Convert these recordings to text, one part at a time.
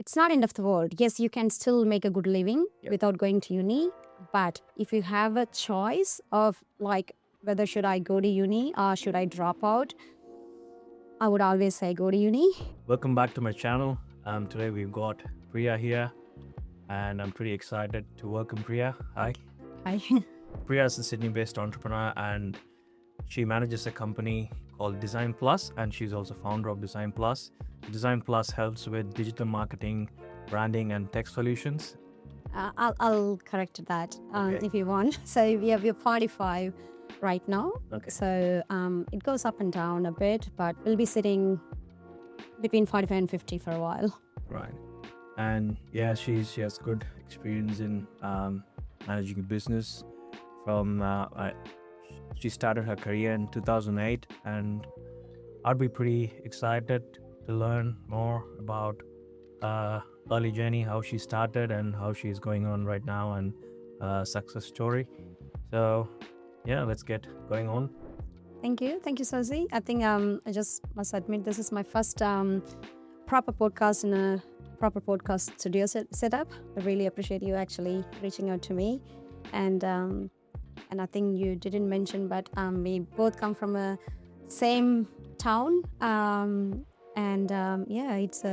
it's not end of the world. Yes, you can still make a good living without going to uni. But if you have a choice of like whether should I go to uni or should I drop out, I would always say go to uni. Welcome back to my channel. Today we've got Priya here, and I'm pretty excited to welcome Priya. Hi. Hi. Priya is a Sydney-based entrepreneur, and she manages a company called Designpluz, and she's also founder of Designpluz. Designpluz helps with digital marketing, branding, and tech solutions. I'll correct that Okay. if you want. So we're 45 right now. Okay. So it goes up and down a bit, but we'll be sitting between 45 and 50 for a while. Right. And yeah, she has good experience in managing a business. She started her career in 2008, and I'd be pretty excited to learn more about early journey, how she started and how she's going on right now, and success story. So yeah, let's get going on. Thank you, Sozi. I think I just must admit this is my first proper podcast in a proper podcast studio setup. I really appreciate you actually reaching out to me, and I think you didn't mention, but we both come from a same town, yeah, it's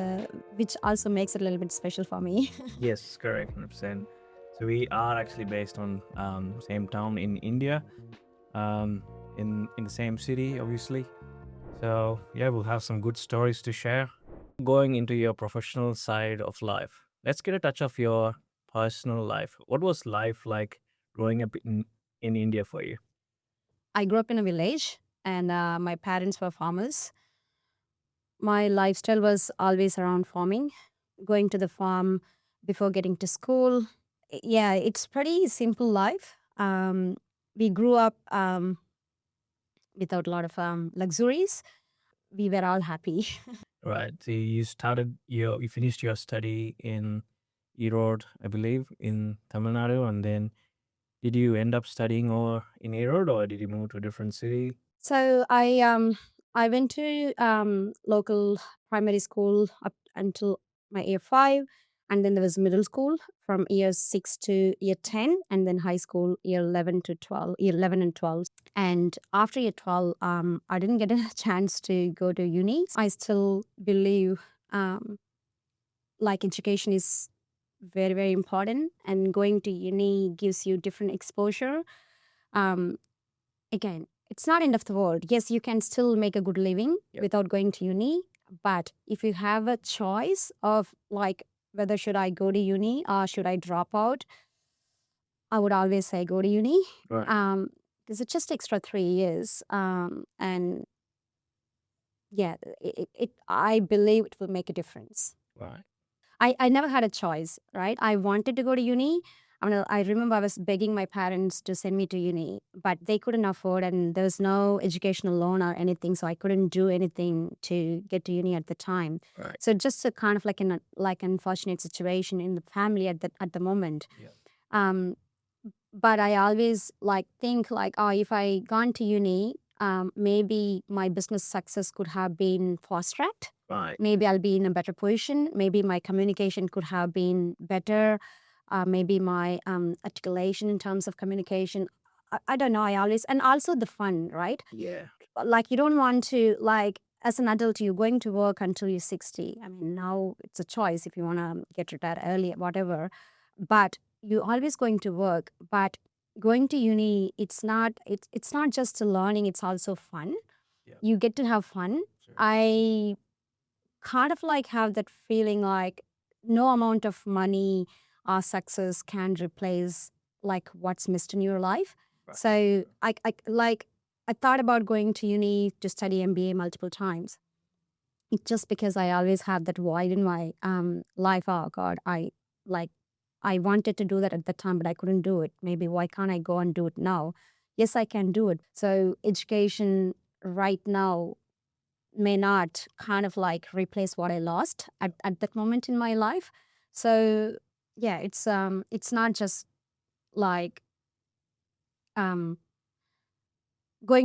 which also makes it a little bit special for me. Yes, correct, 100%. So we are actually based on same town in India, in the same city, obviously. So yeah, we'll have some good stories to share. Going into your professional side of life, let's get a touch of your personal life. What was life like growing up in India for you? I grew up in a village, and my parents were farmers. My lifestyle was always around farming, going to the farm before getting to school. Yeah, it's pretty simple life. We grew up without a lot of luxuries. We were all happy. Right. So you finished your study in Erode, I believe, in Tamil Nadu, and then did you end up studying or in Erode, or did you move to a different city? So I went to local primary school up until my year 5, and then there was middle school from year 6 to year 10, and then high school year 11 to 12, year 11 and 12. And after year 12, I didn't get a chance to go to uni. I still believe like education is very, very important, and going to uni gives you different exposure. Um, Again, it's not end of the world. Yes, you can still make a good living without going to uni. But if you have a choice of like whether should I go to uni or should I drop out, I would always say go to uni. Right. Because it's just extra 3 years. And yeah, I believe it will make a difference. Right. I never had a choice, right? I wanted to go to uni. I remember I was begging my parents to send me to uni, but they couldn't afford, and there was no educational loan or anything, so I couldn't do anything to get to uni at the time. Right. So just a kind of like an unfortunate situation in the family at the moment. Yeah. But I always think oh, if I gone to uni, maybe my business success could have been fast tracked. Right. Maybe I'll be in a better position. Maybe my communication could have been better. Maybe my articulation in terms of communication. I don't know. I always, and also the fun, right? Yeah. Like you don't want to, as an adult, you're going to work until you're 60. I mean, now it's a choice if you want to get retired early, whatever. But you're always going to work. But going to uni, it's not just learning, it's also fun. Yeah. You get to have fun. Sure. I kind of have that feeling like no amount of money or success can replace like what's missed in your life. Right. So I thought about going to uni to study MBA multiple times. It's just because I always had that void in my life. Oh God, I wanted to do that at the time, but I couldn't do it. Maybe why can't I go and do it now? Yes, I can do it. So education right now may not kind of replace what I lost at that moment in my life. So yeah, it's not just like going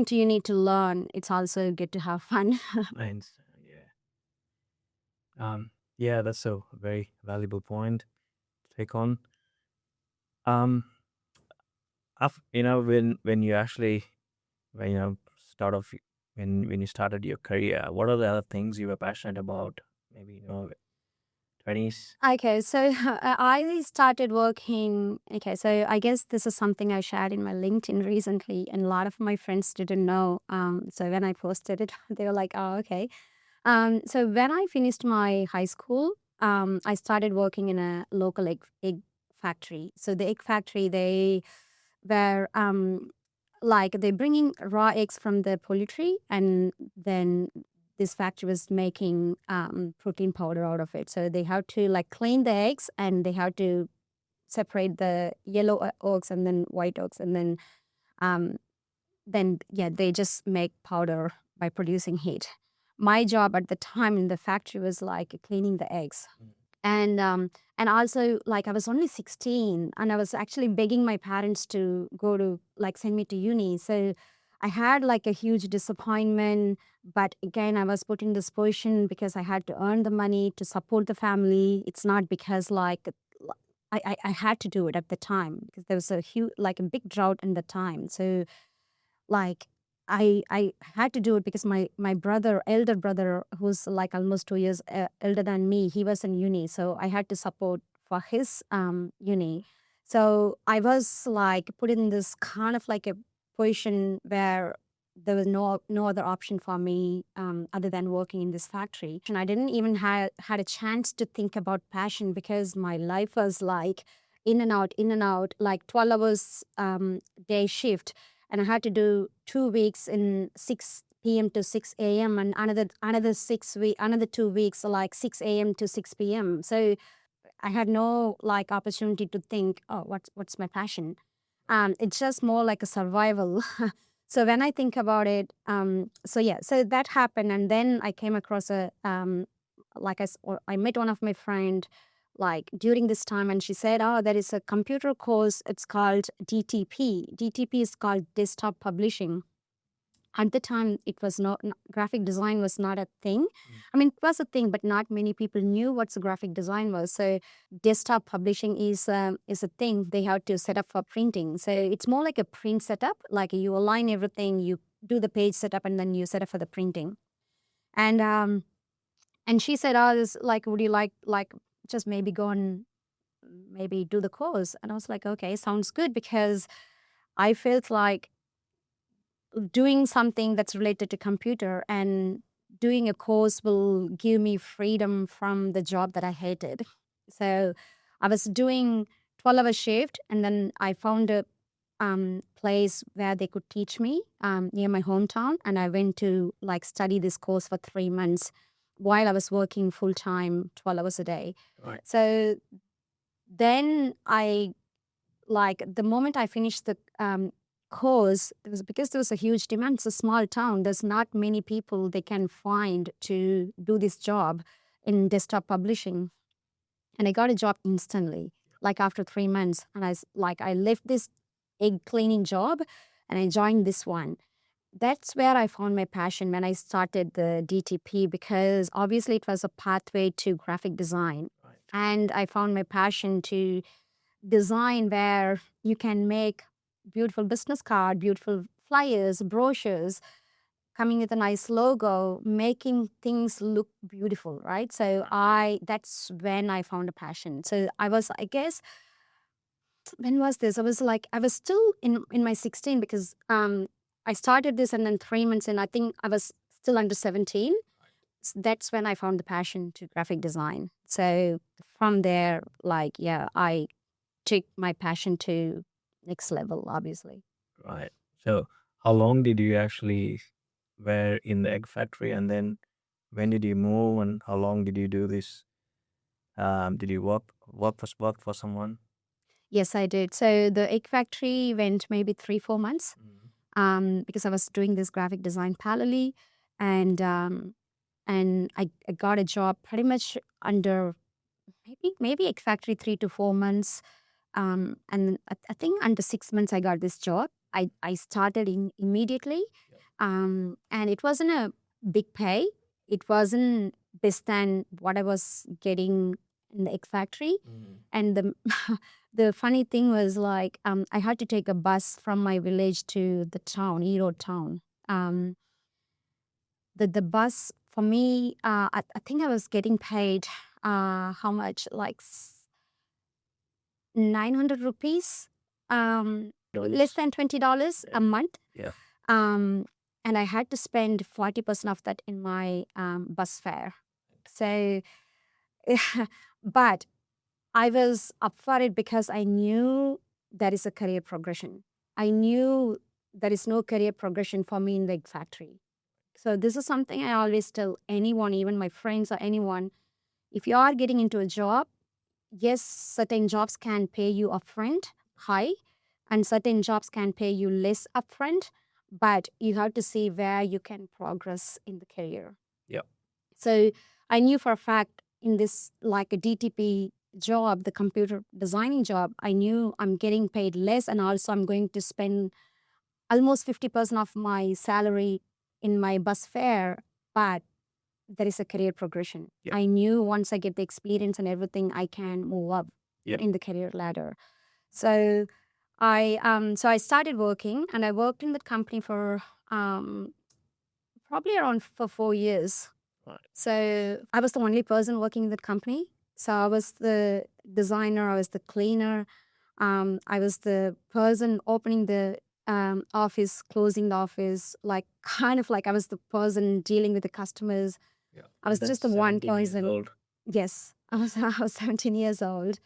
to uni to learn. It's also good to have fun. I understand. Yeah. Yeah, that's a very valuable point to take on. Um, when you actually when start off when you started your career, what are the other things you were passionate about? Maybe 20s. Okay, so I started working. Okay, so I guess this is something I shared in my LinkedIn recently, and a lot of my friends didn't know. So when I posted it, they were like, "Oh, okay." So when I finished my high school, I started working in a local egg factory. So the egg factory, they were like they bringing raw eggs from the poultry, and then this factory was making protein powder out of it. So they have to like clean the eggs, and they have to separate the yellow yolks and then white yolks, and um, then yeah, they just make powder by producing heat. My job at the time in the factory was like cleaning the eggs. And also like I was only 16, and I was actually begging my parents to go to like send me to uni. So I had like a huge disappointment, but again I was put in this position because I had to earn the money to support the family. It's not because like I had to do it at the time because there was a huge like a big drought in the time. So like I had to do it because my brother, elder brother, who's like almost 2 years elder than me, he was in uni, so I had to support for his uni. So I was like put in this kind of like a position where there was no other option for me other than working in this factory. And I didn't even had a chance to think about passion because my life was like in and out, like 12 hours day shift, and I had to do 2 weeks in 6 p.m. to 6 a.m. and another 2 weeks like 6 a.m. to 6 p.m. So I had no like opportunity to think, oh, what's my passion? It's just more like a survival. So when I think about it, so yeah, so that happened, and then I came across I met one of my friend like during this time, and she said, oh, there is a computer course. It's called DTP. DTP is called Desktop Publishing. At the time, it was not graphic design was not a thing. I mean, it was a thing, but not many people knew what graphic design was. So desktop publishing is a thing they have to set up for printing. So it's more like a print setup. Like you align everything, you do the page setup, and then you set up for the printing. And and she said, "Oh, this like, would you like just maybe go and maybe do the course?" And I was like, "Okay, sounds good," because I felt like doing something that's related to computer and doing a course will give me freedom from the job that I hated. So I was doing 12-hour shift, and then I found a place where they could teach me near my hometown, and I went to like study this course for 3 months while I was working full time 12 hours a day. Right. So then I like the moment I finished the course, it was because there was a huge demand. It's a small town. There's not many people they can find to do this job in desktop publishing. And I got a job instantly, like after 3 months. And I left this egg cleaning job and I joined this one. That's where I found my passion when I started the DTP, because obviously it was a pathway to graphic design. Right. And I found my passion to design where you can make beautiful business card, beautiful flyers, brochures, coming with a nice logo, making things look beautiful, right? So that's when I found a passion. So I guess, when was this? I was still in my 16, because I started this, and then 3 months in, I think I was still under 17. That's when I found the passion to graphic design. So from there, like, yeah, I took my passion to next level, obviously. Right. So, how long did you actually were in the egg factory, and then when did you move, and how long did you do this? Did you work for someone? Yes, I did. So the egg factory went maybe 3, 4 months, because I was doing this graphic design parallelly, and I got a job pretty much under maybe egg factory 3 to 4 months, and I think under 6 months I got this job. I started immediately, and it wasn't a big pay. It wasn't this than what I was getting in the egg factory. And the the funny thing was like I had to take a bus from my village to the town, Erode town. The bus for me, I think I was getting paid how much, like 900 rupees, less than $20 a month. Yeah. And I had to spend 40% of that in my bus fare. So, but I was up for it because I knew there is a career progression. I knew there is no career progression for me in the egg factory. So this is something I always tell anyone, even my friends or anyone. If you are getting into a job, yes, certain jobs can pay you upfront high, and certain jobs can pay you less upfront, but you have to see where you can progress in the career. Yeah. So I knew for a fact in this, like a DTP job, the computer designing job, I knew I'm getting paid less, and also I'm going to spend almost 50% of my salary in my bus fare, but there is a career progression. Yeah. I knew once I get the experience and everything, I can move up Yeah. in the career ladder. So I started working, and I worked in that company for probably around for 4 years. Right. So I was the only person working in that company. So I was the designer, I was the cleaner, I was the person opening the office, closing the office, like kind of like I was the person dealing with the customers. Yeah. I was just the one 17 years person. old. Yes, I was 17 years old.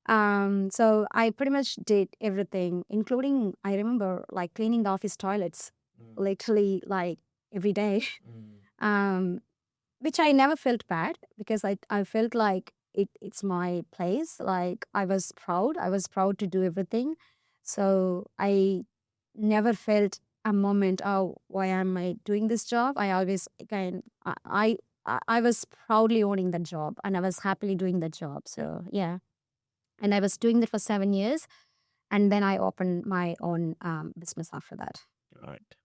So I pretty much did everything, including I remember like cleaning the office toilets, literally like every day. Which I never felt bad because I felt like it's my place. Like I was proud. I was proud to do everything. So I never felt a moment, oh, why am I doing this job? I always again I was proudly owning the job, and I was happily doing the job. So yeah. And I was doing that for 7 years, and then I opened my own business after that. Right.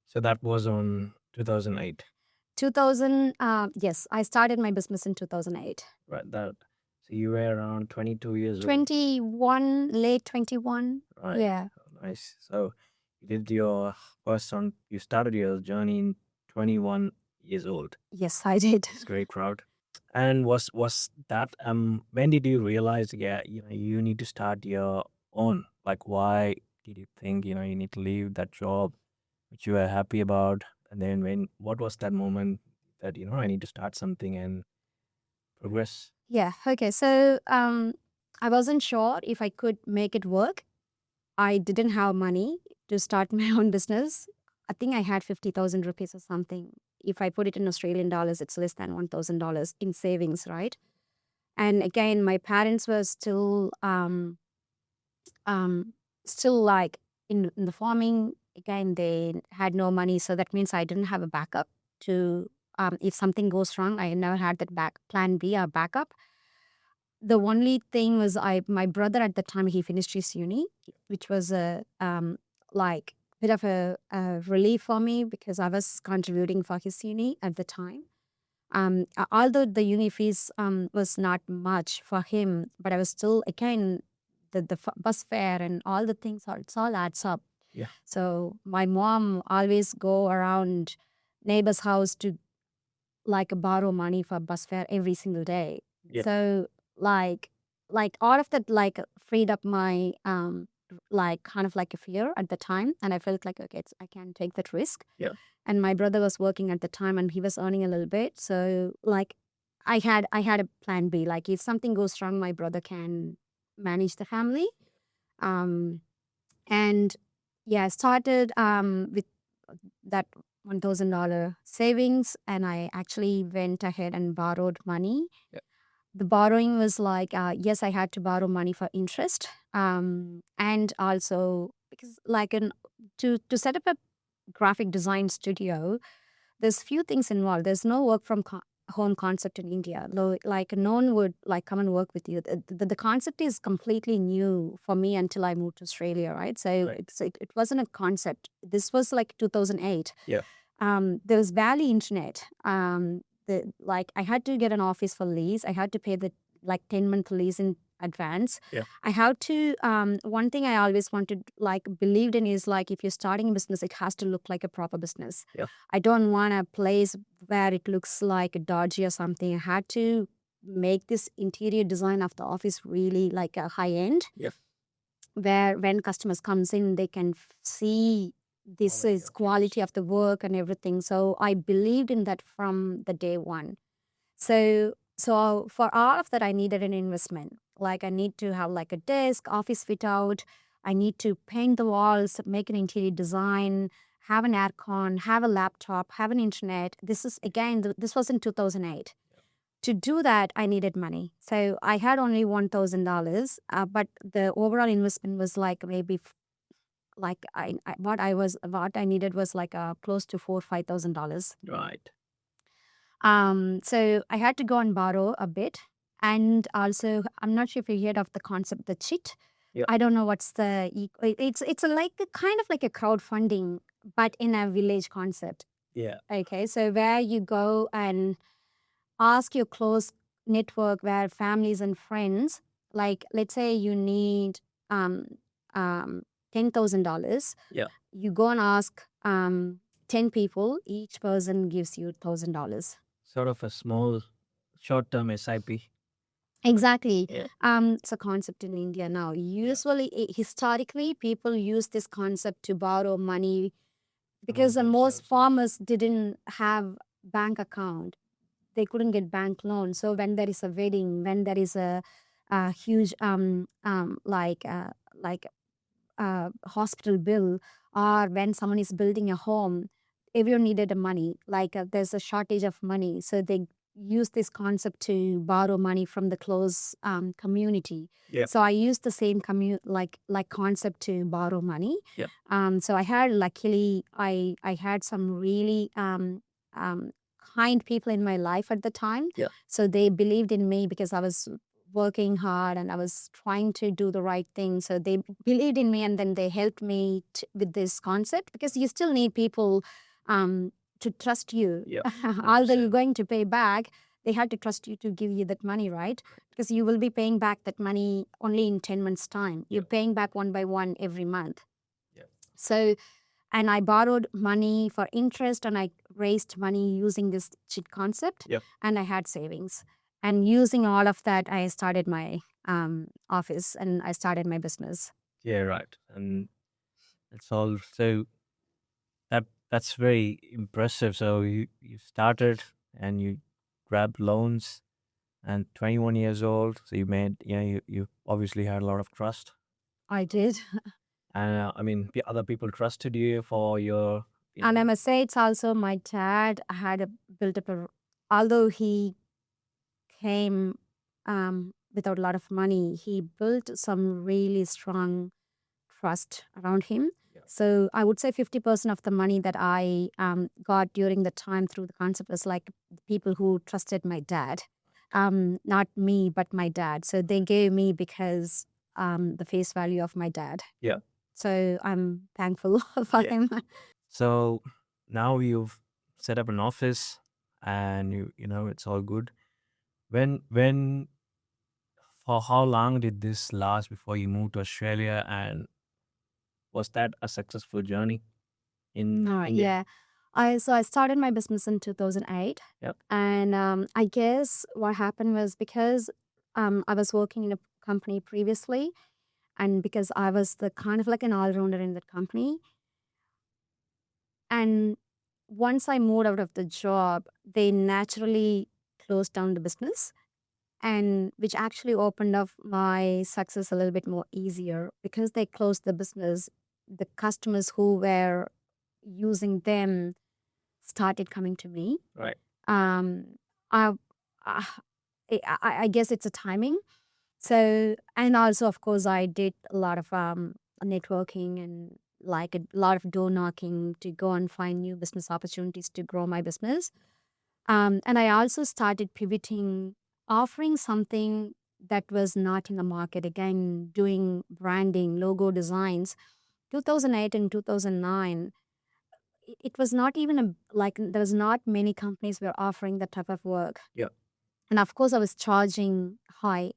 So that was on 2008. 2000, yes, I started my business in 2008. Right. That. So you were around 22 years old. 21, late 21. Right. Yeah. Nice. So you did your you started your journey in 21 years old. Yes, I did. It's great crowd. And was that when did you realize, yeah, you need to start your own? Like, why did you think, you need to leave that job which you were happy about? And then what was that moment that, I need to start something and progress? Yeah. Okay. So I wasn't sure if I could make it work. I didn't have money to start my own business. I think I had 50,000 rupees or something. If I put it in Australian dollars, it's less than $1,000 in savings, right? And again, my parents were still like in the farming. Again, they had no money, so that means I didn't have a backup to if something goes wrong. I never had that plan B or backup. The only thing was my brother at the time, he finished his uni, which was a like bit of a relief for me because I was contributing for his uni at the time. Although the uni fees was not much for him, but I was still again the bus fare and all the things, it's all adds up. Yeah. So my mom always go around neighbor's house to like borrow money for bus fare every single day. Yeah. So like all of that like freed up my like kind of like a fear at the time, and I felt like okay, I can take that risk. Yeah. And my brother was working at the time, and he was earning a little bit, so like I had a plan B. Like if something goes wrong, my brother can manage the family. And yeah, I started with that $1,000 savings, and I actually went ahead and borrowed money. Yeah. The borrowing was like, yes, I had to borrow money for interest, and also because like to set up a graphic design studio, there's few things involved. There's no work from home concept in India. Like no one would like come and work with you. The concept is completely new for me until I moved to Australia, right? So Right. it wasn't a concept. This was like 2008. Yeah. There was barely internet. I had to get an office for lease. I had to pay the 10-month lease in advance. Yeah. I had to one thing I always wanted, believed in, is if you're starting a business, it has to look like a proper business. Yeah. I don't want a place where it looks like dodgy or something. I had to make this interior design of the office really like a high end. Yeah. Where when customers comes in, they can see this Quality is of quality of the work and everything. So I believed in that from the day one. So for all of that, I needed an investment. Like I need to have like a desk, office fit out. I need to paint the walls, make an interior design, have an aircon, have a laptop, have an internet. This is again, this was in 2008. To do that, I needed money. So I had only $1,000, but the overall investment was like maybe what I needed was like close to $4,000-5,000. Right. So I had to go and borrow a bit. And also, I'm not sure if you heard of the concept, the cheat. Yeah. I don't know what's it's like a kind of like a crowdfunding, but in a village concept. Yeah. Okay, so where you go and ask your close network, where families and friends, like let's say you need $10,000. Yeah. You go and ask 10 people, each person gives you $1,000. Sort of a small short-term SIP. Exactly. Yeah. It's a concept in India now. Usually, historically, people use this concept to borrow money because most farmers didn't have bank account. They couldn't get bank loan. So when there is a wedding, when there is a huge hospital bill, or when someone is building a home, everyone needed a money. There's a shortage of money, so they use this concept to borrow money from the close community. Yeah. So I used the same concept to borrow money. Yeah. So I had luckily I had some really kind people in my life at the time. Yeah. So they believed in me because I was working hard and I was trying to do the right thing. So they believed in me, and then they helped me with this concept, because you still need people to trust you. Yeah. Although you're going to pay back, they had to trust you to give you that money, right? Because you will be paying back that money only in 10 months' time. You're paying back one by one every month. Yeah. So, and I borrowed money for interest, and I raised money using this cheat concept. Yep. And I had savings. And using all of that, I started my office and I started my business. Yeah, right. And it's all so that's very impressive. So you started and you grabbed loans and 21 years old. So you made you obviously had a lot of trust. I did. And I mean, other people trusted you for your. And I must say, it's also my dad had built up although he came without a lot of money, he built some really strong trust around him. Yeah. So I would say 50% of the money that I got during the time through the concept was like people who trusted my dad. Not me, but my dad. So they gave me because the face value of my dad. Yeah. So I'm thankful for him. So now you've set up an office and you know it's all good. When for how long did this last before you moved to Australia, and was that a successful journey in India? Yeah. I started my business in 2008. Yep. And I guess what happened was because I was working in a company previously, and because I was the kind of like an all-rounder in that company. And once I moved out of the job, they naturally closed down the business, and which actually opened up my success a little bit more easier, because they closed the business. The customers who were using them started coming to me. Right. I, I I guess it's a timing. So, and also, of course, I did a lot of networking and like a lot of door knocking to go and find new business opportunities to grow my business. And I also started pivoting, offering something that was not in the market. Again, doing branding, logo designs. 2008 and 2009, it was not even like there was not many companies were offering that type of work. Yeah. And of course, I was charging high,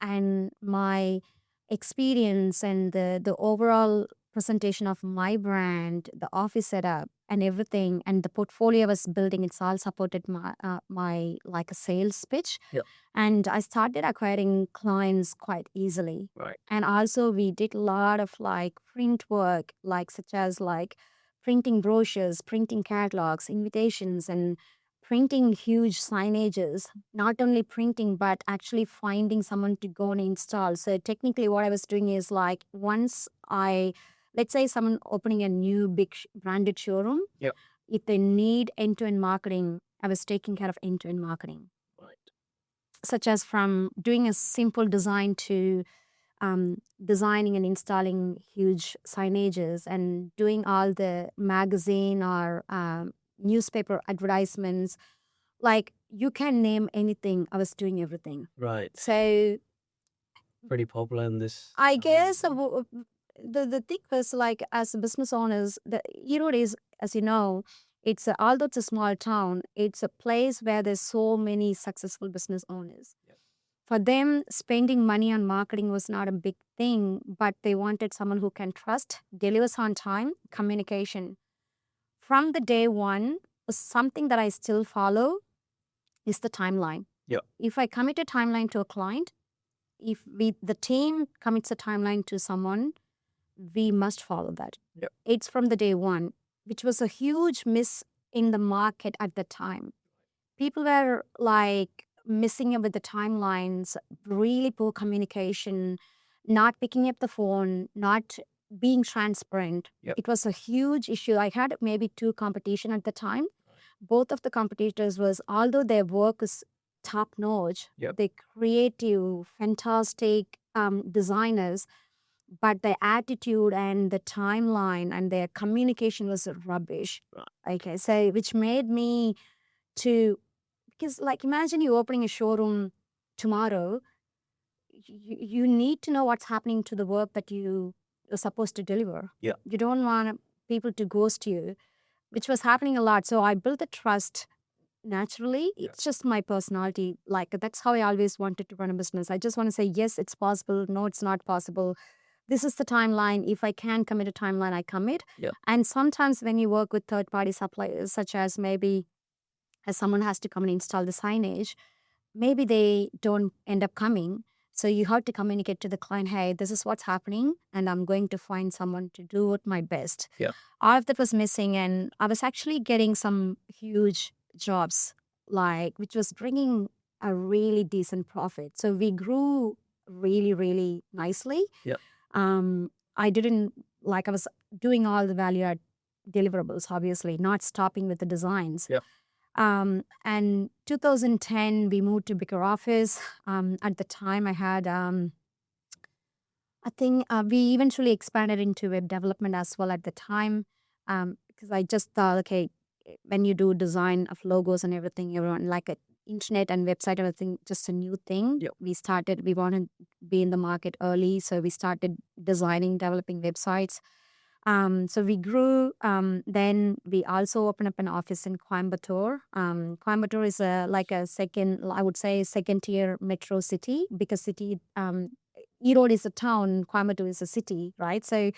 and my experience and the overall presentation of my brand, the office setup and everything, and the portfolio I was building, it's all supported my like a sales pitch. Yeah. And I started acquiring clients quite easily. Right. And also we did a lot of like print work, like such as like printing brochures, printing catalogs, invitations, and printing huge signages. Not only printing, but actually finding someone to go and install. So technically what I was doing is like once let's say someone opening a new big branded showroom. Yep. If they need end-to-end marketing, I was taking care of end-to-end marketing. Right. Such as from doing a simple design to designing and installing huge signages and doing all the magazine or newspaper advertisements. Like you can name anything. I was doing everything. Right. So Pretty popular in this. I guess the thing was like as business owners, the Erode is, as you know, it's although it's a small town, it's a place where there's so many successful business owners. Yes. For them, spending money on marketing was not a big thing, but they wanted someone who can trust, delivers on time, communication. From the day one, something that I still follow is the timeline. Yeah. If I commit a timeline to a client, if the team commits a timeline to someone, we must follow that. Yeah. It's from the day one, which was a huge miss in the market at the time. People were like missing up with the timelines, really poor communication, not picking up the phone, not being transparent. Yep. It was a huge issue. I had maybe 2 competition at the time. Both of the competitors was, although their work is top notch, Yep. they creative, fantastic designers, but their attitude and the timeline and their communication was rubbish. Right. Okay, so which made me to, because like imagine you opening a showroom tomorrow, you need to know what's happening to the work that you are supposed to deliver. Yeah. You don't want people to ghost you, which was happening a lot. So I built the trust naturally. Yeah. It's just my personality. Like that's how I always wanted to run a business. I just want to say, yes, it's possible. No, it's not possible. This is the timeline. If I can commit a timeline, I commit. Yeah. And sometimes when you work with third-party suppliers, such as maybe as someone has to come and install the signage, maybe they don't end up coming. So you have to communicate to the client, hey, this is what's happening, and I'm going to find someone to do it my best. Yeah. All of that was missing, and I was actually getting some huge jobs, like which was bringing a really decent profit. So we grew really, really nicely. Yeah. I didn't like I was doing all the value add deliverables, obviously, not stopping with the designs. Yeah. And 2010, we moved to bigger office. At the time, I had, I think we eventually expanded into web development as well at the time. Because I just thought, okay, when you do design of logos and everything, everyone like a internet and website, everything, just a new thing. Yep. We wanted to be in the market early. So we started designing, developing websites. So we grew. Then we also opened up an office in Coimbatore. Coimbatore is like a second, I would say, second tier metro city, because Erode is a town, Coimbatore is a city, right? So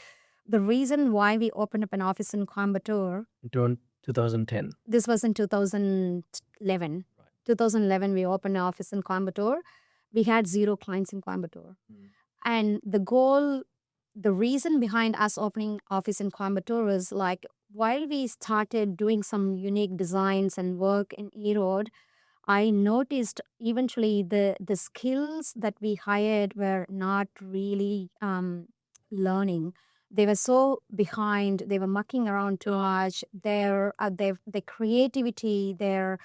the reason why we opened up an office in Coimbatore, 2010. this was in 2011. Right. 2011, we opened an office in Coimbatore. We had 0 clients in Coimbatore. And the reason behind us opening office in Coimbatore was like, while we started doing some unique designs and work in Erode, I noticed eventually the skills that we hired were not really learning. They were so behind. They were mucking around too much. Their creativity, their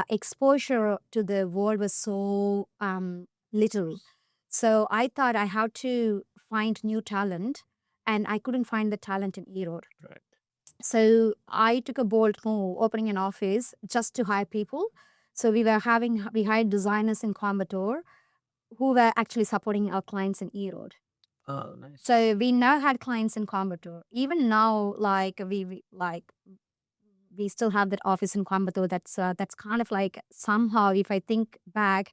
exposure to the world was so little. So I thought I had to find new talent, and I couldn't find the talent in Erode. Right. So I took a bold move, opening an office just to hire people. So we hired designers in Coimbatore who were actually supporting our clients in Erode. Oh, nice. So we now had clients in Coimbatore. Even now, like we still have that office in Coimbatore. That's kind of like somehow, if I think back,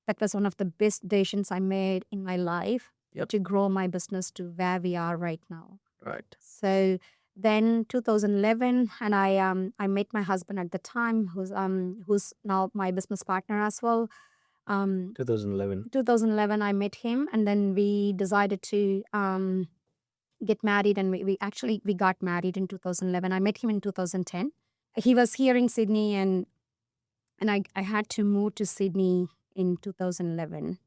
that was one of the best decisions I made in my life Yep. to grow my business to where we are right now. Right. So then 2011, and I met my husband at the time, who's now my business partner as well. 2011. 2011, I met him, and then we decided to get married, and we got married in 2011. I met him in 2010. He was here in Sydney, and I had to move to Sydney in 2011.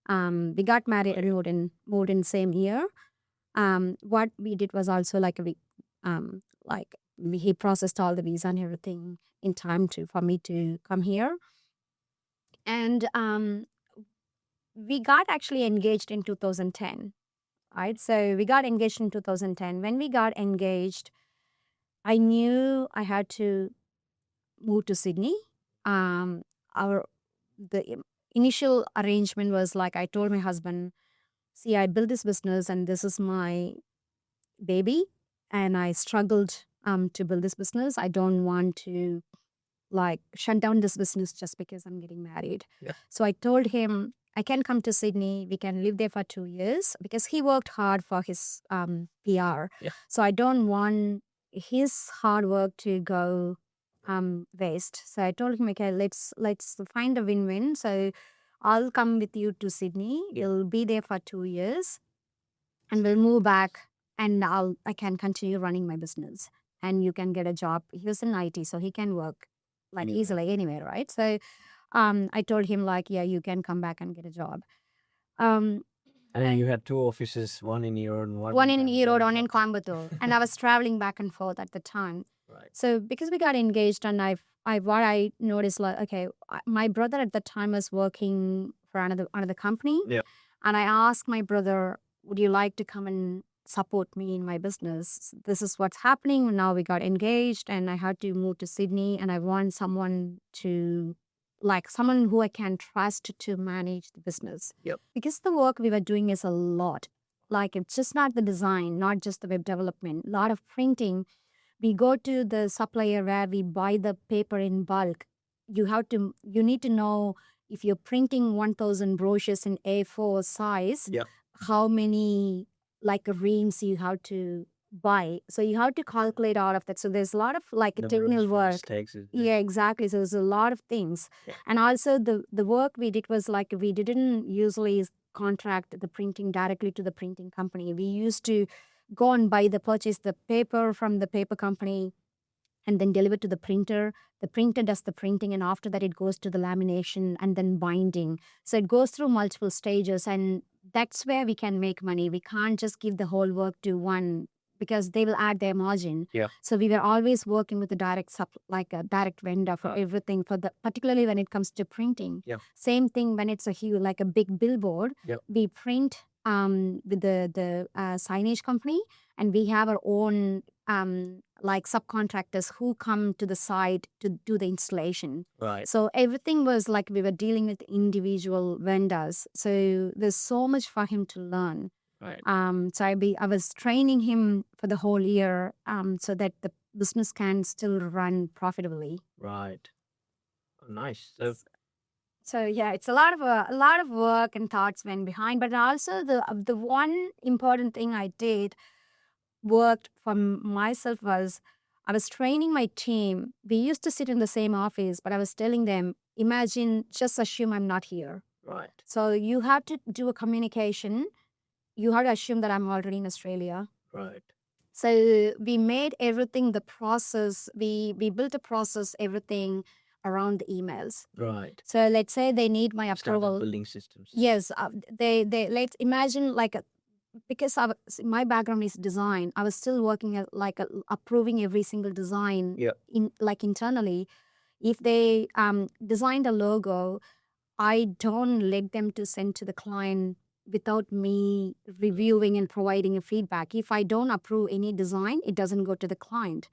We got married and moved in same year. What we did was also he processed all the visa and everything in time for me to come here. And we got actually engaged in 2010, right? So we got engaged in 2010. When we got engaged, I knew I had to move to Sydney. Our the initial arrangement was like, I told my husband, see, I built this business and this is my baby, and I struggled to build this business. I don't want to like shut down this business just because I'm getting married. Yeah. So I told him I can come to Sydney. We can live there for 2 years because he worked hard for his PR. Yeah. So I don't want his hard work to go waste. So I told him, okay, let's find a win-win. So I'll come with you to Sydney. We'll be there for 2 years, and we'll move back, and I can continue running my business, and you can get a job. He was in IT, so he can work like Anywhere. easily anywhere, right? So I told him like, yeah, you can come back and get a job. And then you had 2 offices, one in Erode and One in Coimbatore. Erode, one in Coimbatore, and I was traveling back and forth at the time. Right. So because we got engaged, and what I noticed, like, okay, my brother at the time was working for another company. Yeah. And I asked my brother, would you like to come and support me in my business? This is what's happening. Now we got engaged, and I had to move to Sydney, and I want someone who I can trust to manage the business. Yep. Because the work we were doing is a lot. Like, it's just not the design, not just the web development, a lot of printing. We go to the supplier where we buy the paper in bulk. You need to know if you're printing 1,000 brochures in A4 size, Yep. how many like reams you have to buy. So you have to calculate all of that. So there's a lot of like terminal work. Yeah, exactly. So there's a lot of things. Yeah. And also the work we did was like, we didn't usually contract the printing directly to the printing company. We used to go and purchase the paper from the paper company and then deliver to the printer. The printer does the printing, and after that it goes to the lamination and then binding. So it goes through multiple stages, and that's where we can make money. We can't just give the whole work to one because they will add their margin. Yeah. So we were always working with a direct vendor for everything, particularly when it comes to printing. Yeah. Same thing when it's like a big billboard. Yep. We print with the signage company, and we have our own like subcontractors who come to the site to do the installation. Right. So everything was like we were dealing with individual vendors. So there's so much for him to learn. Right. So I was training him for the whole year so that the business can still run profitably. Right. Oh, nice. So yeah, it's a lot of work and thoughts went behind, but also the one important thing I did worked for myself was I was training my team. We used to sit in the same office, but I was telling them, imagine, just assume I'm not here. Right. So you have to do a communication. You have to assume that I'm already in Australia. Right. So we made everything the process. We built a process, everything around the emails. Right. So let's say they need my approval. Building systems. Yes, they let's imagine like because my background is design. I was still working at approving every single design. Yeah. Internally. If they designed a logo, I don't let them to send to the client without me reviewing and providing a feedback. If I don't approve any design, it doesn't go to the client.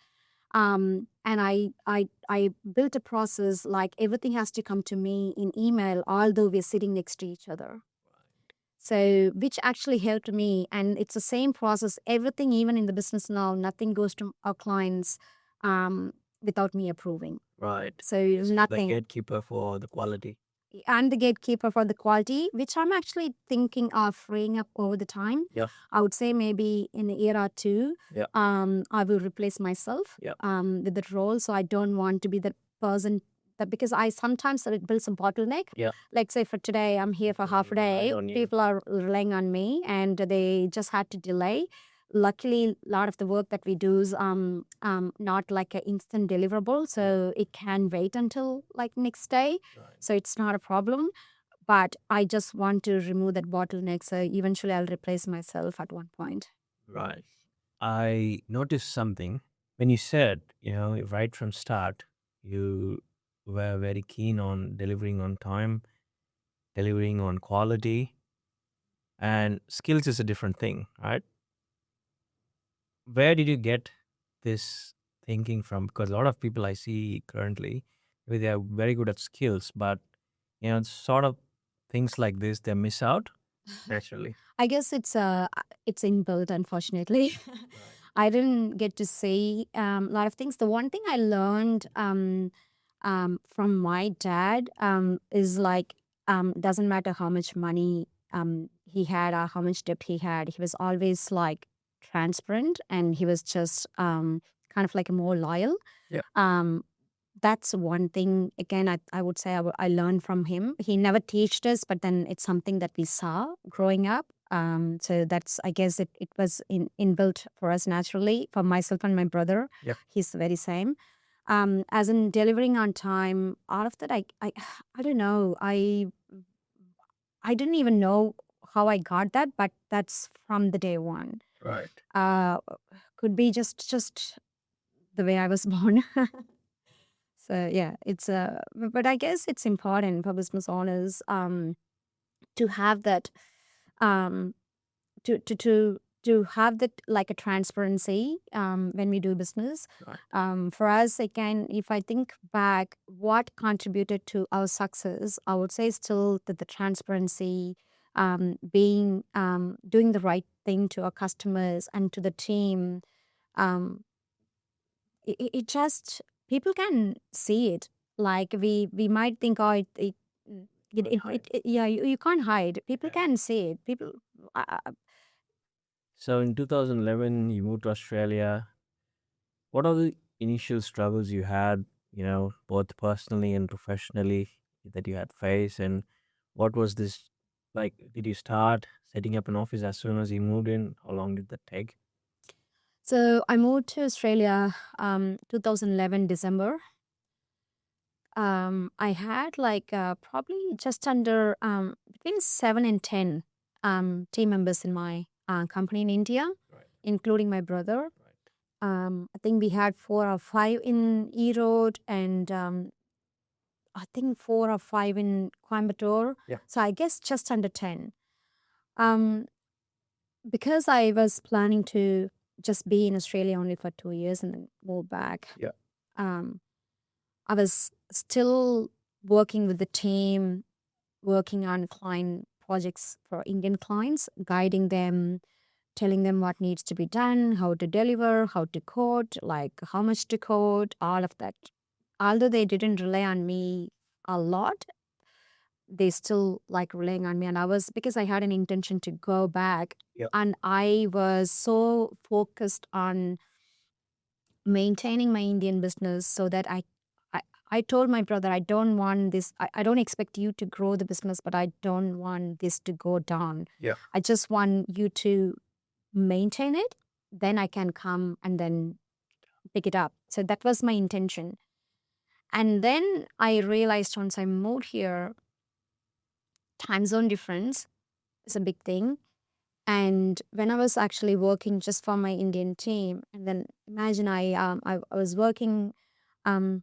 And I built a process like everything has to come to me in email, although we're sitting next to each other. So, which actually helped me. And it's the same process. Everything, even in the business now, nothing goes to our clients um, without me approving. Right. So, The nothing. gatekeeper for the quality. I'm the gatekeeper for the quality, which I'm actually thinking of freeing up over the time. Yeah. I would say maybe in a year or two, Yeah. I will replace myself Yeah. with that role. So I don't want to be the person that, because I sometimes it builds a bottleneck. Yeah. Like say for today, I'm here for half a Rely day. on you. People are relying on me, and they just had to delay. Luckily, a lot of the work that we do is not like an instant deliverable, so it can wait until like next day. Right. So it's not a problem. But I just want to remove that bottleneck. So eventually I'll replace myself at one point. Right. I noticed something when you said, right from start, you were very keen on delivering on time, delivering on quality, and skills is a different thing, right? Where did you get this thinking from? Because a lot of people I see currently, they are very good at skills, but sort of things like this they miss out naturally. I guess it's inbuilt, unfortunately. Right. I didn't get to see a lot of things. The one thing I learned from my dad is like doesn't matter how much money he had or how much debt he had, he was always like transparent, and he was just kind of like a more loyal. Yeah. Um, that's one thing, again, I would say I learned from him. He never taught us, but then it's something that we saw growing up. So that's, I guess it was inbuilt for us naturally, for myself and my brother. Yeah. He's the very same. As in delivering on time, all of that, I don't know. I didn't even know how I got that, but that's from the day one. Right. Uh, could be just the way I was born. So yeah, it's but I guess it's important for business owners to have that um to to to to have that like a transparency when we do business. Right. For us, again, if I think back, what contributed to our success, I would say still that the transparency, being doing the right thing to our customers and to the team. Um, it just people can see it. Like we might think, oh, Can't hide. yeah, you can't hide. People Yeah. can see it. People, So in 2011, you moved to Australia. What are the initial struggles you had, both personally and professionally, that you had faced? And what was this like? Did you start setting up an office as soon as you moved in? How long did that take? so I moved to Australia 2011 December. I had like probably just under between 7 and 10 team members in my company in India, Right. including my brother. Right. I think we had 4 or 5 in Erode, and I think 4 or 5 in Coimbatore. Yeah. So I guess just under 10. Um, because I was planning to just be in Australia only for 2 years and then move back. Yeah. Um, I was still working with the team, working on client projects for Indian clients, guiding them, telling them what needs to be done, how to deliver, how to code, like how much to code, all of that. Although they didn't rely on me a lot, they still like relying on me. And I was, because I had an intention to go back, Yeah. and I was so focused on maintaining my Indian business so that I, I told my brother, I don't want this, I don't expect you to grow the business, but I don't want this to go down. Yeah. I just want you to maintain it. Then I can come and then pick it up. So that was my intention. And then I realized once I moved here, time zone difference is a big thing. And when I was actually working just for my Indian team, and then imagine I was working um,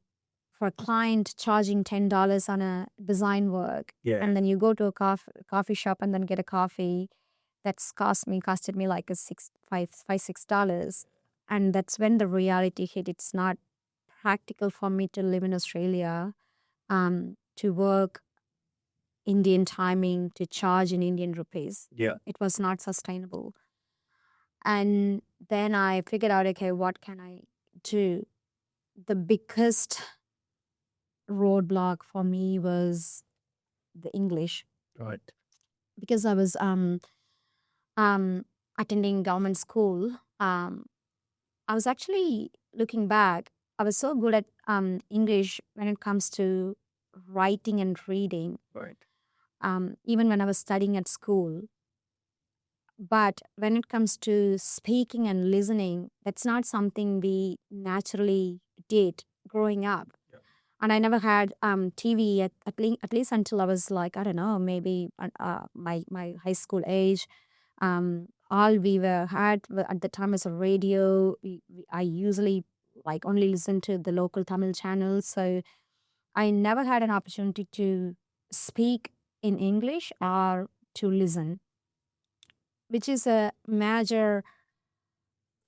for a client charging $10 on a design work, Yeah. and then you go to a coffee shop and then get a coffee that's costed me like a $6, and that's when the reality hit. It's not practical for me to live in Australia, to work Indian timing to charge in Indian rupees. Yeah. It was not sustainable. And then I figured out, okay, what can I do? The biggest roadblock for me was the English, Right. because I was um, attending government school. I was actually looking back. I was so good at English when it comes to writing and reading, Right. even when I was studying at school. But when it comes to speaking and listening, that's not something we naturally did growing up. Yeah. And I never had TV at least until I was like, I don't know, maybe my high school age. All we were had at the time was a radio. I usually like only listen to the local Tamil channels. So I never had an opportunity to speak in English or to listen, which is a major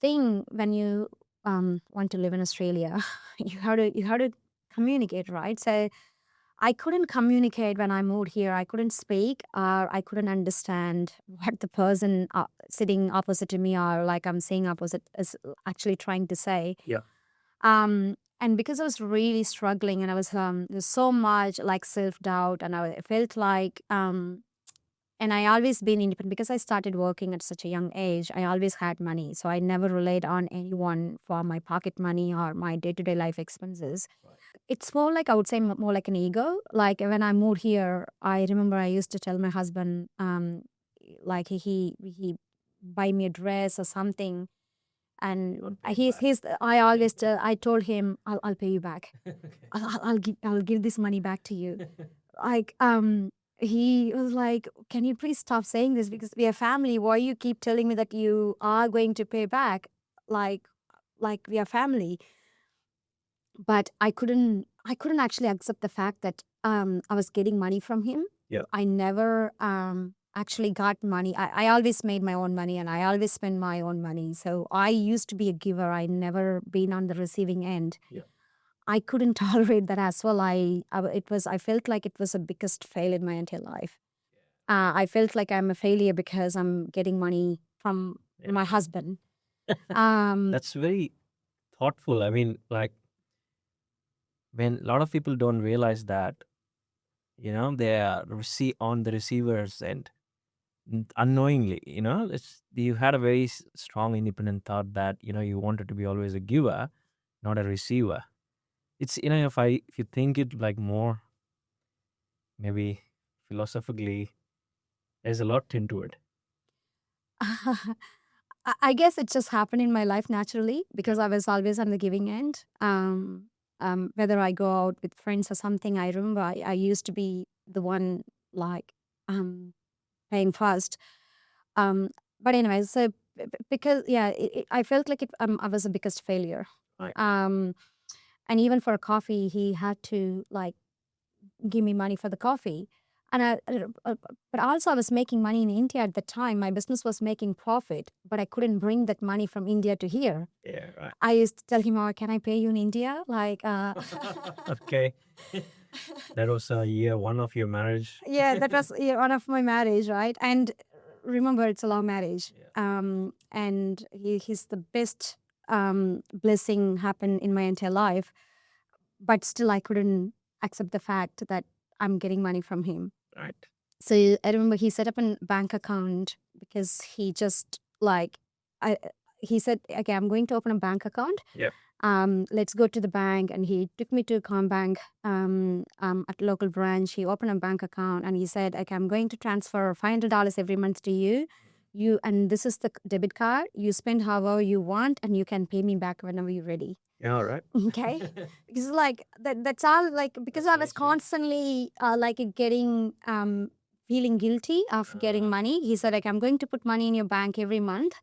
thing when you want to live in Australia. You have to communicate, right? So I couldn't communicate when I moved here. I couldn't speak, or I couldn't understand what the person sitting opposite to me, or like I'm saying opposite, is actually trying to say. Yeah. And because I was really struggling, and I was there's so much like self doubt, and I felt like and I always been independent because I started working at such a young age. I always had money, so I never relied on anyone for my pocket money or my day to day life expenses. Right. It's more like, I would say, more like an ego. Like when I moved here, I remember I used to tell my husband, like he buy me a dress or something, and You won't pay him he's I always I told him, I'll pay you back. back. I'll give this money back to you. Like he was like, can you please stop saying this, because we are family. Why you keep telling me that you are going to pay back? Like we are family. But I couldn't actually accept the fact that I was getting money from him. Yeah. I never actually got money. I always made my own money, and I always spend my own money. So I used to be a giver. I never been on the receiving end. Yeah. I couldn't tolerate that as well. I felt like it was the biggest fail in my entire life. I felt like I'm a failure because I'm getting money from Yeah. my husband. Um, That's very thoughtful. I mean, like when a lot of people don't realize that, they are on the receiver's end unknowingly. You had a very strong independent thought that you wanted to be always a giver, not a receiver. It's if you think it like more maybe philosophically, there's a lot into it. I guess it just happened in my life naturally because I was always on the giving end. Whether I go out with friends or something, I remember I used to be the one like paying first. Um, but anyway, so because I felt like I was the biggest failure. Right. And even for a coffee, he had to like give me money for the coffee. And but also I was making money in India at the time. My business was making profit, but I couldn't bring that money from India to here. Yeah, right. I used to tell him, "Oh, can I pay you in India?" Like, Okay. That was year one of your marriage. yeah, that was one of my marriage, right? And remember, it's a long marriage. Yeah. And he's the best blessing happened in my entire life. But still, I couldn't accept the fact that I'm getting money from him. Right. So I remember he set up a bank account because he just like, he said, okay, I'm going to open a bank account. Yep. Let's go to the bank. And he took me to Combank at the local branch. He opened a bank account and he said, okay, I'm going to transfer $500 every month to you. And this is the debit card. You spend however you want and you can pay me back whenever you're ready. Yeah, all right. Okay. Because like that's all, like, because I was nice, right? constantly like feeling guilty of getting money. He said, like, I'm going to put money in your bank every month,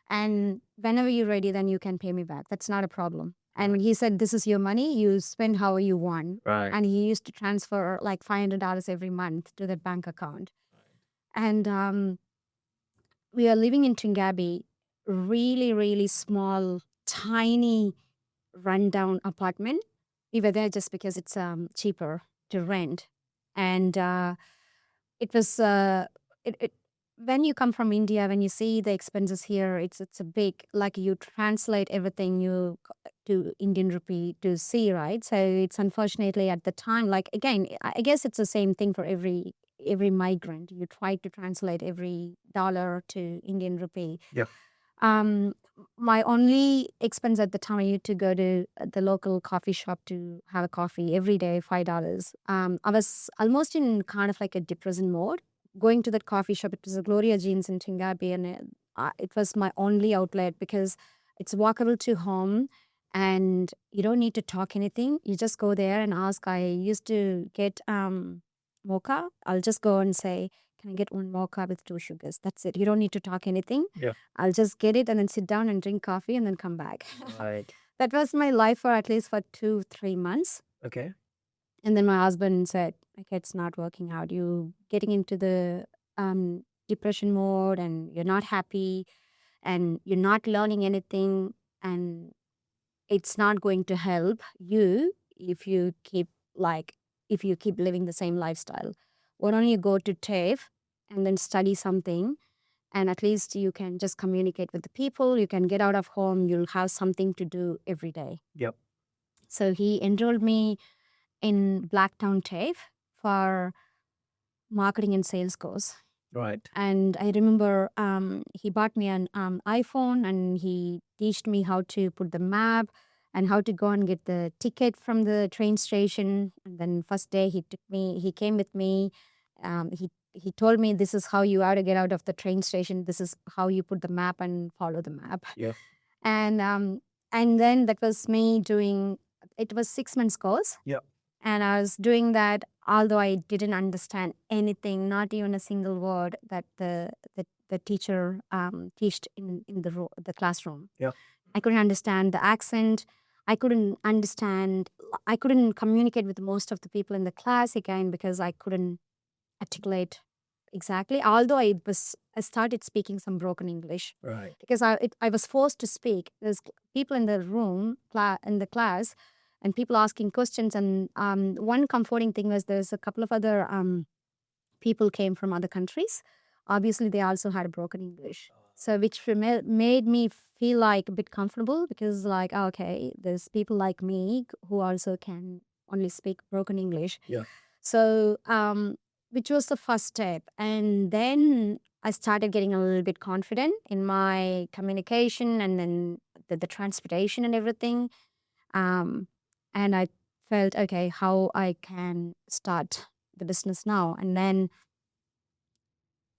and whenever you're ready, then you can pay me back. That's not a problem. And he said, this is your money, you spend however you want. Right. And he used to transfer like $500 every month to that bank account. And we are living in Tingabi, really, really small, tiny, rundown apartment. We were there just because it's cheaper to rent. And it was it when you come from India, when you see the expenses here, it's a big, like, you translate everything to Indian rupee to see, right? So it's unfortunately at the time, like, again, I guess it's the same thing for every migrant. You try to translate every dollar to Indian rupee. Yeah. Um, my only expense at the time, I used to go to the local coffee shop to have a coffee every day, $5. I was almost in kind of like a depressing mode. Going to that coffee shop, it was a Gloria Jeans in Tingabi, and it was my only outlet because it's walkable to home, and you don't need to talk anything. You just go there and ask. I used to get mocha. I'll just go and say, "Can I get one mocha with 2 sugars?" That's it. You don't need to talk anything. Yeah. I'll just get it and then sit down and drink coffee and then come back. Right. That was my life for at least for 2-3 months. Okay. And then my husband said, "Okay, it's not working out. You getting into the depression mode, and you're not happy, and you're not learning anything, and it's not going to help you if you keep living the same lifestyle. Why don't you go to TAFE and then study something, and at least you can just communicate with the people. You can get out of home. You'll have something to do every day." Yep. So he enrolled me in Blacktown TAFE for marketing and sales course. Right. And I remember he bought me an iPhone, and he taught me how to put the map and how to go and get the ticket from the train station. And then first day he came with me. He told me, "This is how you have to get out of the train station. This is how you put the map and follow the map." Yeah. And then that was me doing. It was 6 months course. Yep. And I was doing that, although I didn't understand anything, not even a single word that the teacher taught in the classroom. Yeah. I couldn't understand the accent. I couldn't communicate with most of the people in the class again because I couldn't articulate exactly. Although I started speaking some broken English. Right. Because I was forced to speak. There's people in the room, in the class, and people asking questions. And one comforting thing was there's a couple of other people came from other countries. Obviously, they also had broken English. So which made me feel like a bit comfortable because, like, okay, there's people like me who also can only speak broken English. Yeah. So, which was the first step. And then I started getting a little bit confident in my communication and then the transportation and everything. And I felt, okay, how I can start the business now. And then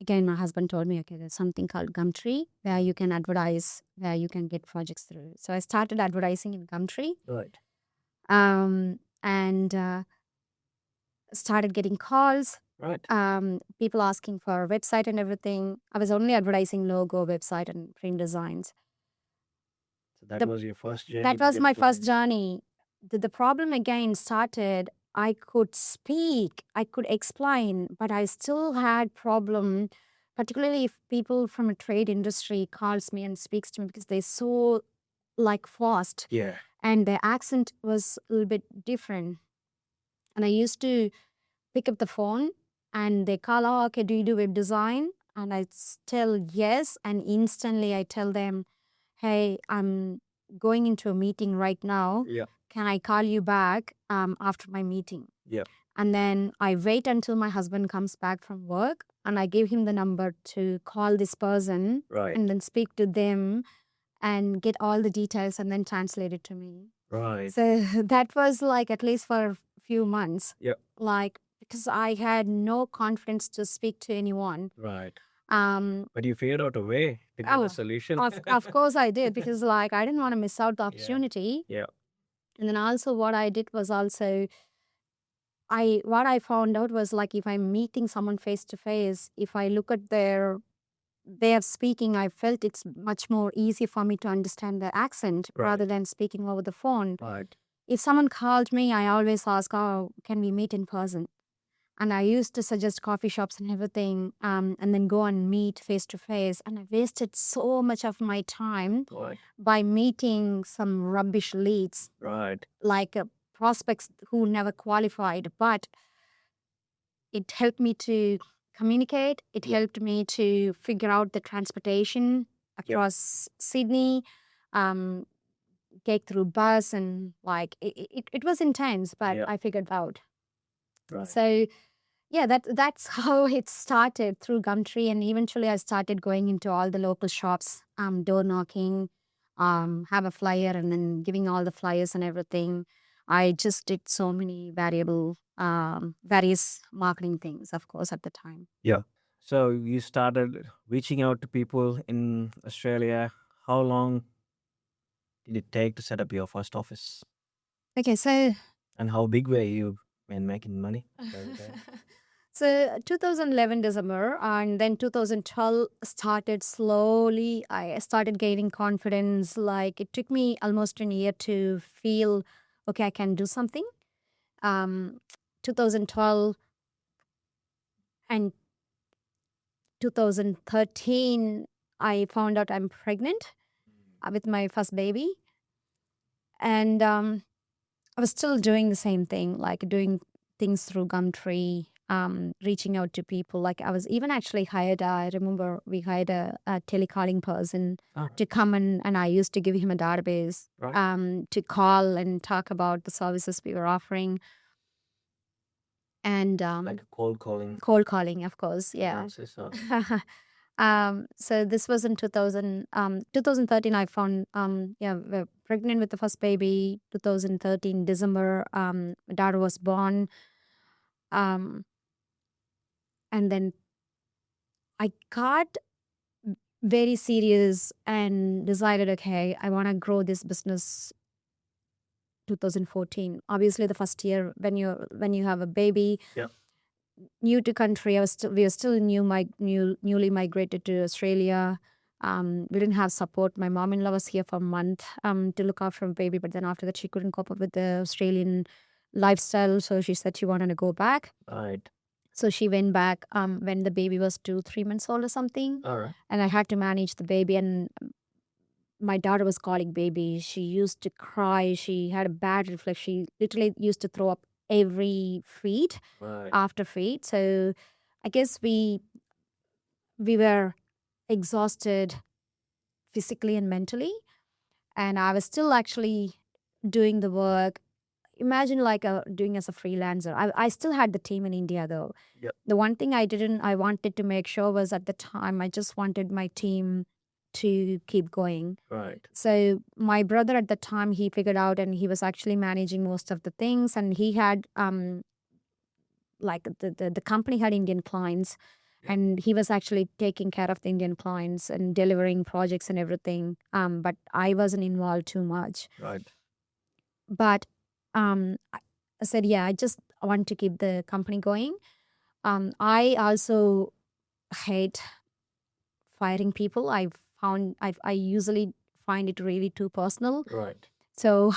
again, my husband told me, okay, there's something called Gumtree where you can advertise, where you can get projects through. So I started advertising in Gumtree. Right. And started getting calls. Right. People asking for a website and everything. I was only advertising logo, website, and print designs. So that was your first journey. That was my first journey. The problem again started. I could speak, I could explain, but I still had problem, particularly if people from a trade industry calls me and speaks to me because they're so like fast. Yeah. And their accent was a little bit different. And I used to pick up the phone and they call, "Oh, okay, do you do web design?" And I tell yes. And instantly I tell them, "Hey, I'm going into a meeting right now. Yeah. Can I call you back after my meeting?" Yeah. And then I wait until my husband comes back from work and I give him the number to call this person. Right. And then speak to them and get all the details and then translate it to me. Right. So that was like at least for a few months. Yep. Like, because I had no confidence to speak to anyone. Right. Um, But you figured out a way to get a solution. of course I did because like I didn't want to miss out the opportunity. Yeah. And then also what I did was also what I found out was like if I'm meeting someone face to face, if I look at their way of speaking, I felt it's much more easy for me to understand their accent rather than speaking over the phone. Right. If someone called me, I always ask, "Oh, can we meet in person?" And I used to suggest coffee shops and everything, and then go and meet face to face. And I wasted so much of my time Right. by meeting some rubbish leads, Right. like prospects who never qualified. But it helped me to communicate. It Yeah. helped me to figure out the transportation Yep. across Sydney, um, take through bus, and like it was intense, but Yeah. I figured out. Right. So yeah, that's how it started through Gumtree, and eventually I started going into all the local shops, door knocking, have a flyer, and then giving all the flyers and everything. I just did so many various marketing things, of course, at the time. Yeah. So you started reaching out to people in Australia. How long did it take to set up your first office? Okay, so And how big were you when making money by the time? so 2011 December, and then 2012 started slowly. I started gaining confidence. Like it took me almost a year to feel, okay, I can do something. 2012 and 2013, I found out I'm pregnant with my first baby, and I was still doing the same thing, like doing things through Gumtree, reaching out to people. Like I was even actually hired. I remember we hired a telecalling person Ah, to come and I used to give him a database right. to call and talk about the services we were offering, and Like cold calling cold calling, of course. Yeah. process. Or... So this was in 2013. I found, yeah, we're pregnant with the first baby. 2013 December, my daughter was born. Um, and then I got very serious and decided, okay, I want to grow this business. 2014. Obviously, the first year when you have a baby, Yeah. new to country. We were still newly migrated to Australia. We didn't have support. My mom-in-law was here for a month to look after a baby, but then after that she couldn't cope up with the Australian lifestyle, so she said she wanted to go back. Right. So she went back when the baby was 2-3 months old or something, All right. and I had to manage the baby. And my daughter was calling baby. She used to cry. She had a bad reflex. She literally used to throw up every feed Right. after feed. So I guess we were exhausted physically and mentally, and I was still actually doing the work. Imagine like doing as a freelancer. I still had the team in India though. Yep. The one thing I wanted to make sure was at the time I just wanted my team to keep going. Right. So my brother at the time, he figured out, and he was actually managing most of the things, and he had like the company had Indian clients, Yeah. and he was actually taking care of the Indian clients and delivering projects and everything. But I wasn't involved too much. Right. But I said, yeah, I just want to keep the company going. I also hate firing people. I usually find it really too personal. Right. So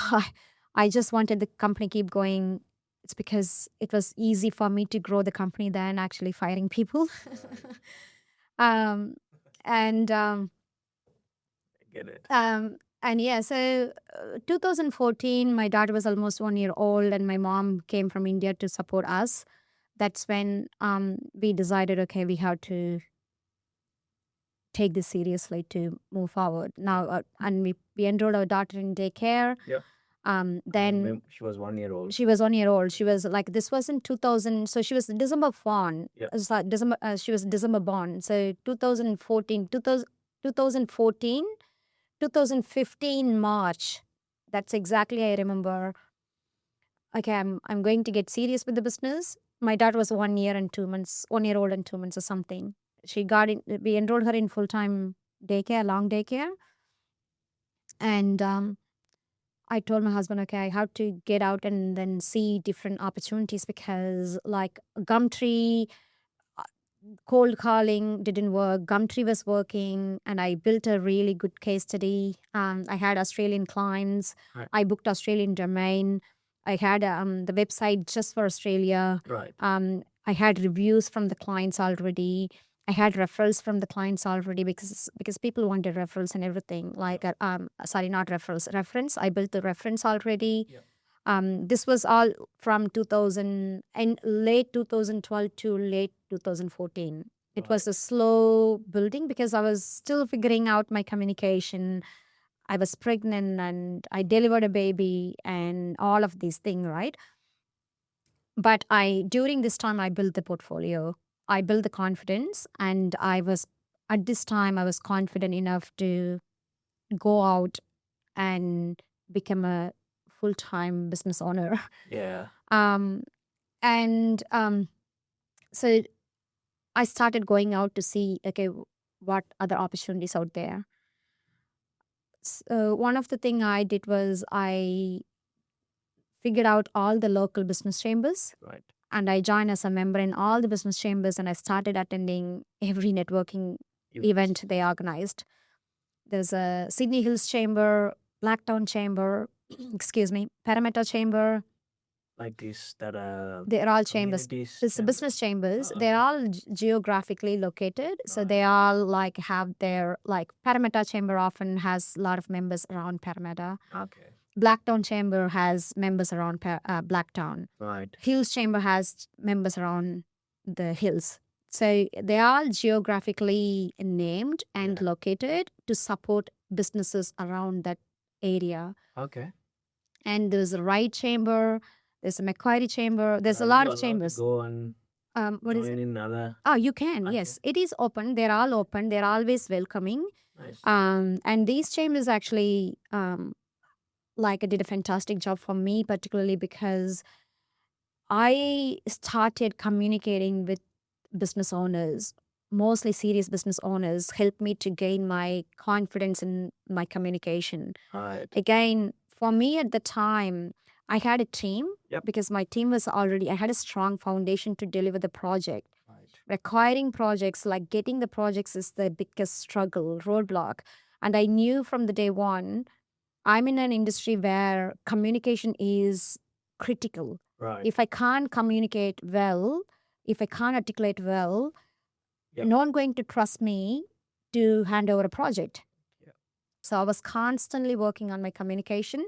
I just wanted the company keep going. It's because it was easy for me to grow the company than actually firing people. um, and I get it. and yeah, so 2014, my daughter was almost 1 year old, and my mom came from India to support us. That's when we decided, okay, we have to take this seriously to move forward. Now, and we enrolled our daughter in daycare. Yeah. Then When she was 1 year old. she was 1 year old. She was like, this was in 2000. So she was December born. Yeah. It was like December, she was December born. So 2014, 2014, 2015 March. That's exactly I remember. Okay, I'm going to get serious with the business. My daughter was 1 year and 2 months, 1 year old and 2 months or something. She got in. We enrolled her in full time daycare, long daycare, and I told my husband, okay, I have to get out and then see different opportunities because, like Gumtree, uh, cold calling didn't work. Gumtree was working, and I built a really good case study. I had Australian clients. Right. I booked Australian domain. I had the website just for Australia. Right. I had reviews from the clients already. I had referrals from the clients already because people wanted referrals and everything. Like sorry, not referrals, reference. I built the reference already. Yeah. This was all from 2000 and late 2012 to late 2014. It was a slow building because I was still figuring out my communication. I was pregnant and I delivered a baby and all of these things, right? But during this time, I built the portfolio. I built the confidence, and at this time, I was confident enough to go out and become a full-time business owner. Yeah. Um, and so I started going out to see, okay, what other opportunities out there. So one of the thing I did was I figured out all the local business chambers, Right. and I joined as a member in all the business chambers, and I started attending every networking event they organized. There's a Sydney Hills Chamber, Blacktown Chamber, excuse me, Parramatta Chamber. Like this, that They're all chambers. communities It's chamber? business chambers. Oh, They're okay. all geographically located. So Right. they all like have their, like Parramatta Chamber often has a lot of members around Parramatta. Okay. Blacktown Chamber has members around Blacktown. Right. Hills Chamber has members around the hills. So they are geographically named and Yeah. located to support businesses around that area. Okay. And there's a Wright Chamber, there's a Macquarie Chamber, there's a Are lot you of allowed to chambers. go and What is join it? in other? Oh, you can. Okay. Yes, it is open. They're all open. They're always welcoming. Nice. And these chambers actually, like, did a fantastic job for me, particularly because I started communicating with business owners, mostly serious business owners, helped me to gain my confidence in my communication. Right. Again, for me at the time, I had a team. Yep. Because my team was already, I had a strong foundation to deliver the project. Right. Acquiring projects, like getting the projects, is the biggest struggle, roadblock. And I knew from the day one, I'm in an industry where communication is critical. Right. If I can't communicate well, if I can't articulate well, Yep. no one going to trust me to hand over a project. Yep. So I was constantly working on my communication.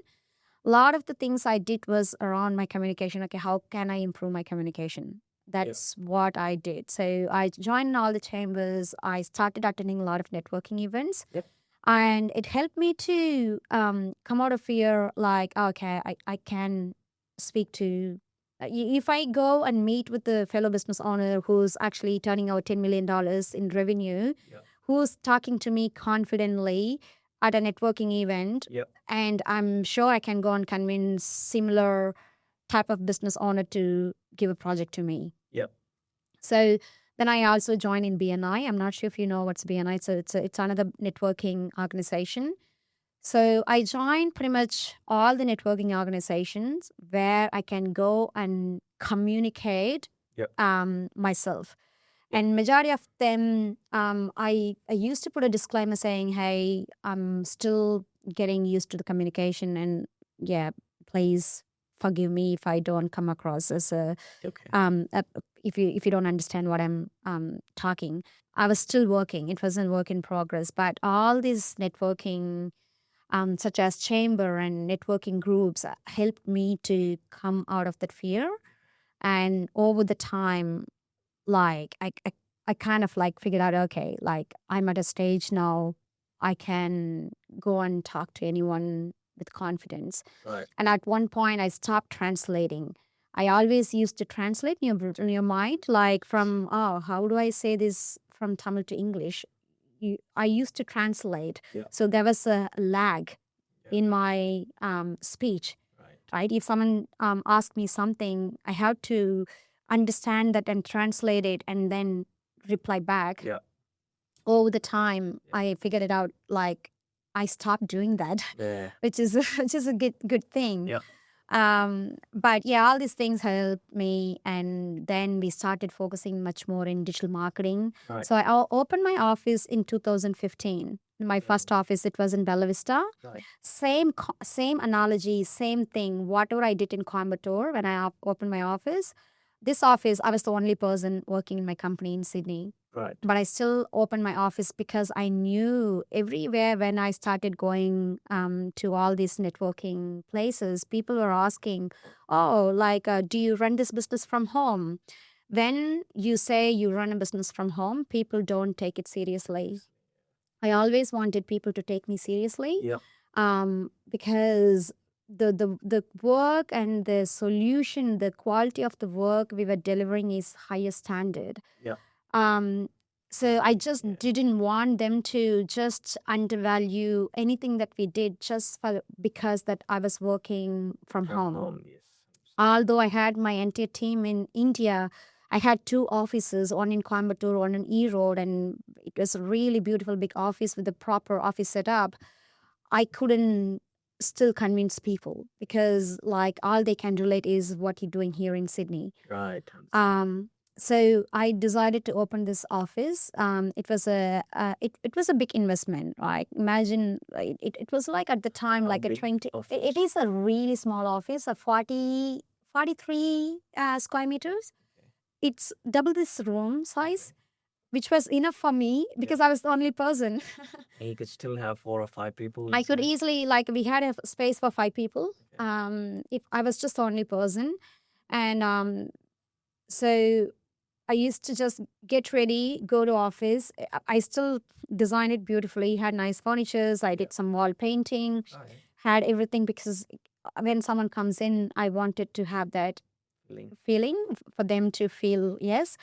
A lot of the things I did was around my communication. Okay, how can I improve my communication? That's what I did. So I joined all the chambers. I started attending a lot of networking events. Yep. And it helped me to come out of fear, like, okay, I can speak to, if I go and meet with the fellow business owner who's actually turning out $10 million in revenue, Yep. who's talking to me confidently at a networking event, Yep. and I'm sure I can go and convince similar type of business owner to give a project to me. Yep. So then I also joined in BNI. I'm not sure if you know what's BNI. So it's another networking organization. So I joined pretty much all the networking organizations where I can go and communicate Yep. myself. And majority of them, I used to put a disclaimer saying, hey, I'm still getting used to the communication, and yeah, please forgive me if I don't come across as a, Okay. if you don't understand what I'm talking. I was still working. It wasn't work in progress. But all these networking, such as chamber and networking groups, helped me to come out of that fear. And over the time, like I kind of like figured out, okay, like I'm at a stage now, I can go and talk to anyone with confidence. Right. And at one point, I stopped translating. I always used to translate in your mind, like from, oh, how do I say this from Tamil to English? I used to translate. Yeah. So there was a lag in my speech, right? If someone asked me something, I have to understand that and translate it and then reply back. Yeah. Over the time, I figured it out, like I stopped doing that, Yeah. which is a good thing. Yeah. But yeah, all these things helped me, and then we started focusing much more in digital marketing. Right. So I opened my office in 2015. My first office, it was in Bella Vista. Right. Same analogy, same thing. Whatever I did in Coimbatore when I opened my office, this office, I was the only person working in my company in Sydney. Right. But I still opened my office because I knew everywhere when I started going to all these networking places, people were asking, oh, like, do you run this business from home? When you say you run a business from home, people don't take it seriously. I always wanted people to take me seriously Yeah. because the work and the solution, the quality of the work we were delivering is highest standard. Yeah. Um, so I just Yeah. didn't want them to just undervalue anything that we did just because that I was working from home. Yes. Although I had my entire team in India, I had 2 offices, one in Coimbatore, one in E-Road, and it was a really beautiful big office with a proper office setup. I couldn't still convince people because like all they can relate is what you're doing here in Sydney. Right. So I decided to open this office. It was it was a big investment, right? Imagine it was like at the time How like a big 20. It office? is a really small office, a 43 square meters. It's double this room size, which was enough for me because I was the only person. And you could still have 4 or 5 people I could inside? easily like we had a space for 5 people. If I was just the only person, and so I used to just get ready, go to office. I still designed it beautifully. Had nice furnitures. I did some wall painting. Had everything because when someone comes in, I wanted to have that feeling for them to feel yes.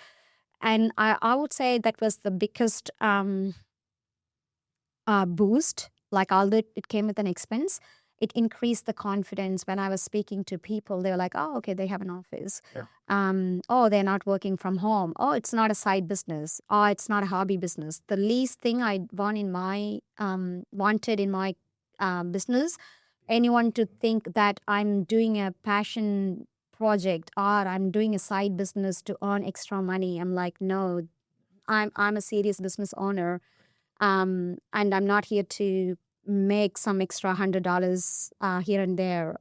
And I would say that was the biggest boost. Like although it came with an expense, it increased the confidence when I was speaking to people. They were like, "Oh, okay, they have an office. Oh, they're not working from home. Oh, it's not a side business. Oh, it's not a hobby business." The least thing I wanted in my business, anyone to think that I'm doing a passion project or I'm doing a side business to earn extra money. I'm like, no, I'm a serious business owner. And I'm not here to make some extra $100 here and there.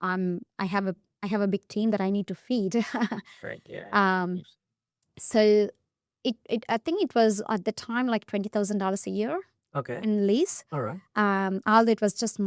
I have a big team that I need to feed. Right. Yeah. um, so it I think it was at the time like $20,000 a year Okay. in lease. All right. All it was just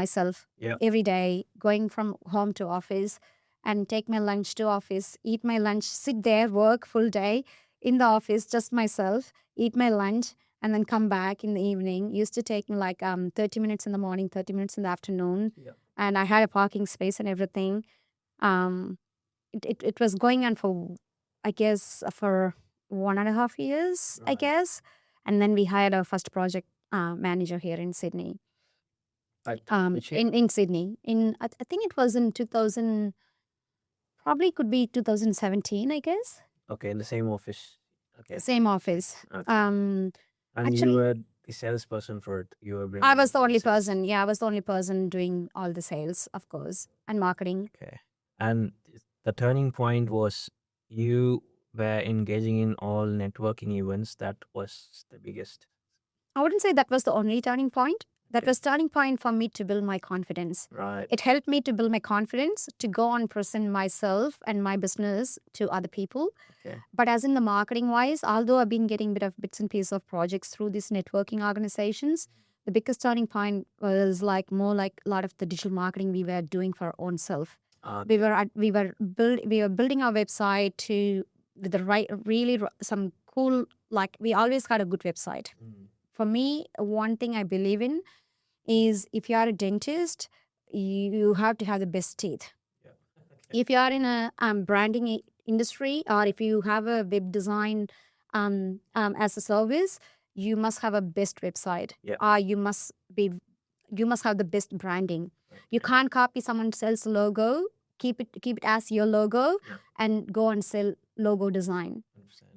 myself Yeah. every day going from home to office and take my lunch to office, eat my lunch, sit there, work full day in the office, just myself, eat my lunch, and then come back in the evening. Used to take me like 30 minutes in the morning, 30 minutes in the afternoon. Yeah. And I had a parking space and everything. It was going on for, I guess, for 1.5 years, I Right. guess. And then we hired our first project manager here in Sydney. Right. Which In Sydney. I think it was in 2000, probably could be 2017, I guess. Okay, in the same office. Okay. Same office. Okay. Um, And you actually, were the salesperson for it. You were I bringing was the in only sales. person. Yeah, I was the only person doing all the sales, of course, and marketing. Okay. And the turning point was you were engaging in all networking events. That was the biggest. I wouldn't say that was the only turning point. That Okay. was turning point for me to build my confidence. Right. It helped me to build my confidence to go and present myself and my business to other people. Okay. But as in the marketing wise, although I've been getting bits and pieces of projects through these networking organizations, the biggest turning point was like more like a lot of the digital marketing we were doing for our own self. We were building our website to with the right really some cool, like we always had a good website. For me, one thing I believe in is if you are a dentist, you have to have the best teeth. If you are in a branding industry or if you have a web design as a service, you must have a best website. Or you must have the best branding. You can't copy someone else's logo, keep it as your logo, and go and sell logo design.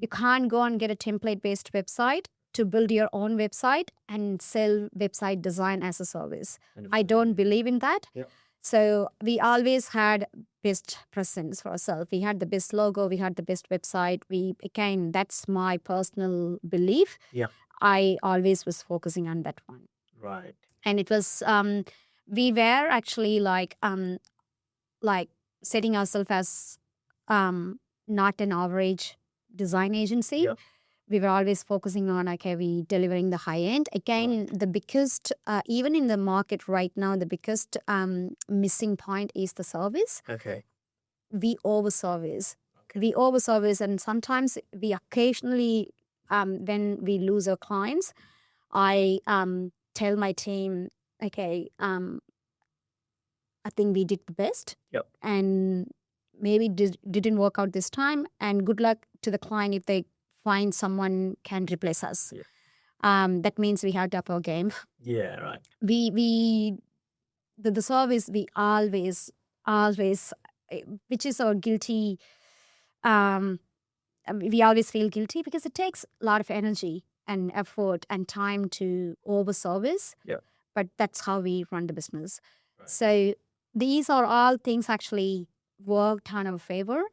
You can't go and get a template based website to build your own website and sell website design as a service. I don't believe in that. So we always had best presence for ourselves. We had the best logo, we had the best website. Again, that's my personal belief. Yeah. I always was focusing on that one. Right. And it was we were actually like setting ourselves as not an average design agency. Yeah. We were always focusing on, okay, we delivering the high end. Again, the biggest, even in the market right now, the biggest missing point is the service. Okay. We over service. We over service, and sometimes we occasionally, when we lose our clients, I tell my team, okay, I think we did the best. Yep. And maybe didn't work out this time. And good luck to the client if they find someone can replace us. Yeah. That means we have to up our game. Yeah, right. The service we always, which is our guilty. We always feel guilty because it takes a lot of energy and effort and time to over service. Yeah. But that's how we run the business. Right. So these are all things actually worked on our favor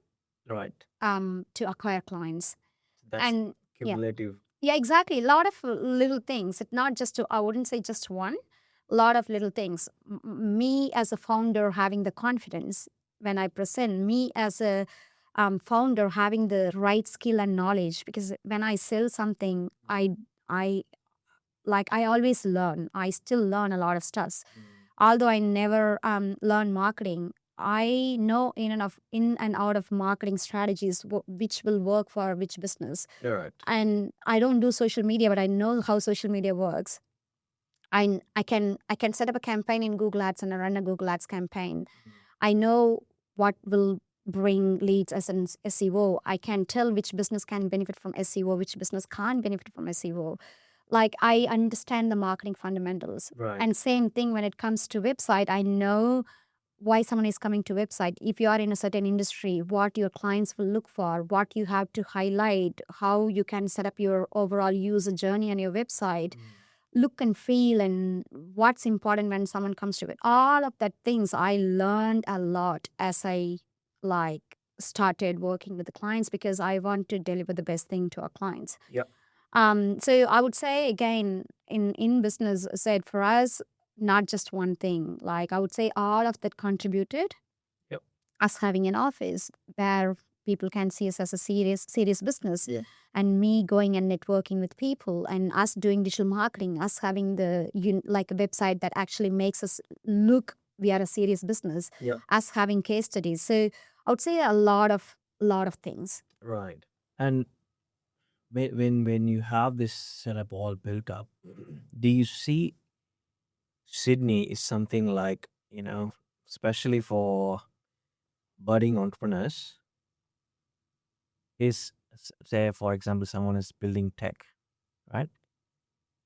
Right. to acquire clients. That's And cumulative. yeah, exactly. A lot of little things. It's not just I wouldn't say just one. A lot of little things. Me as a founder having the confidence when I present, me as a founder having the right skill and knowledge, because when I sell something, I I always learn. I still learn a lot of stuff. Although I never learn marketing, I know in and out of marketing strategies which will work for which business. All right. And I don't do social media, but I know how social media works. I can set up a campaign in Google Ads and run a Google Ads campaign. I know what will bring leads as an SEO. I can tell which business can benefit from SEO, which business can't benefit from SEO. Like I understand the marketing fundamentals. Right. And same thing when it comes to website, I know why someone is coming to website. If you are in a certain industry, what your clients will look for, what you have to highlight, how you can set up your overall user journey on your website, look and feel, and what's important when someone comes to it. All of that things I learned a lot as I started working with the clients, because I want to deliver the best thing to our clients. Yeah. So I would say again, in business, said for us, not just one thing. Like I would say all of that contributed. Yep. Us having an office where people can see us as a serious business. Yeah. And me going and networking with people, and us doing digital marketing, us having the like a website that actually makes us look we are a serious business. Yeah. Us having case studies. So I would say a lot of things. Right. And when you have this setup all built up, do you see Sydney is something like, especially for budding entrepreneurs, is say for example someone is building tech, right?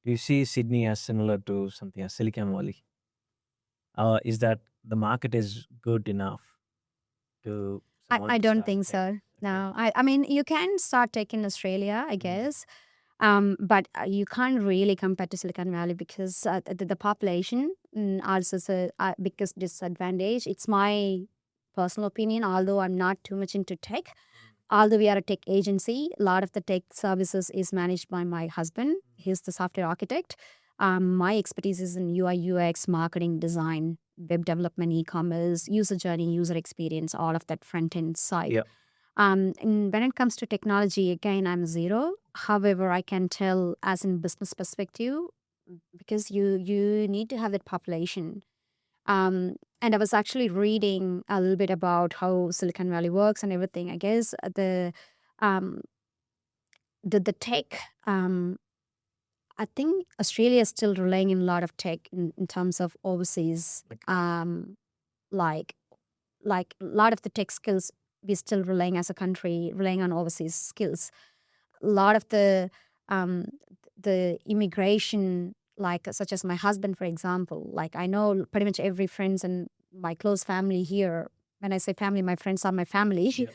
Do you see Sydney as similar to something as Silicon Valley? Is that the market is good enough to someone I to don't start think tech? so. No, I mean you can start tech in Australia, I guess, but you can't really compare to Silicon Valley because the population also is a biggest disadvantage. It's my personal opinion, although I'm not too much into tech. Although we are a tech agency, a lot of the tech services is managed by my husband. He's the software architect. My expertise is in UI, UX, marketing, design, web development, e-commerce, user journey, user experience, all of that front end side. Yeah. And when it comes to technology, again, I'm zero. However, I can tell as in business perspective, because you need to have that population. And I was actually reading a little bit about how Silicon Valley works and everything. I guess um, the tech. I think Australia is still relying in a lot of tech in terms of overseas. Like a lot of the tech skills we're still relying as a country, relying on overseas skills. A lot of um, the immigration, like such as my husband, for example, like I know pretty much every friends and my close family here. When I say family, my friends are my family. Yeah.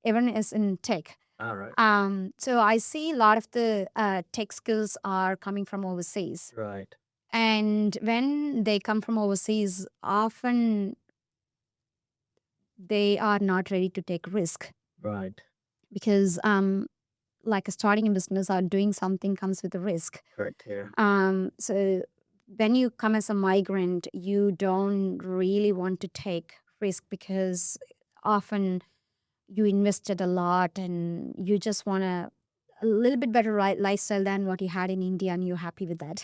Everyone is in tech. All right. So I see a lot of the tech skills are coming from overseas. Right. And when they come from overseas, often they are not ready to take risk. Right. Because like starting a business or doing something comes with a risk. Correct. Yeah. So when you come as a migrant, you don't really want to take risk because often you invested a lot and you just want a little bit better lifestyle than what you had in India, and you're happy with that.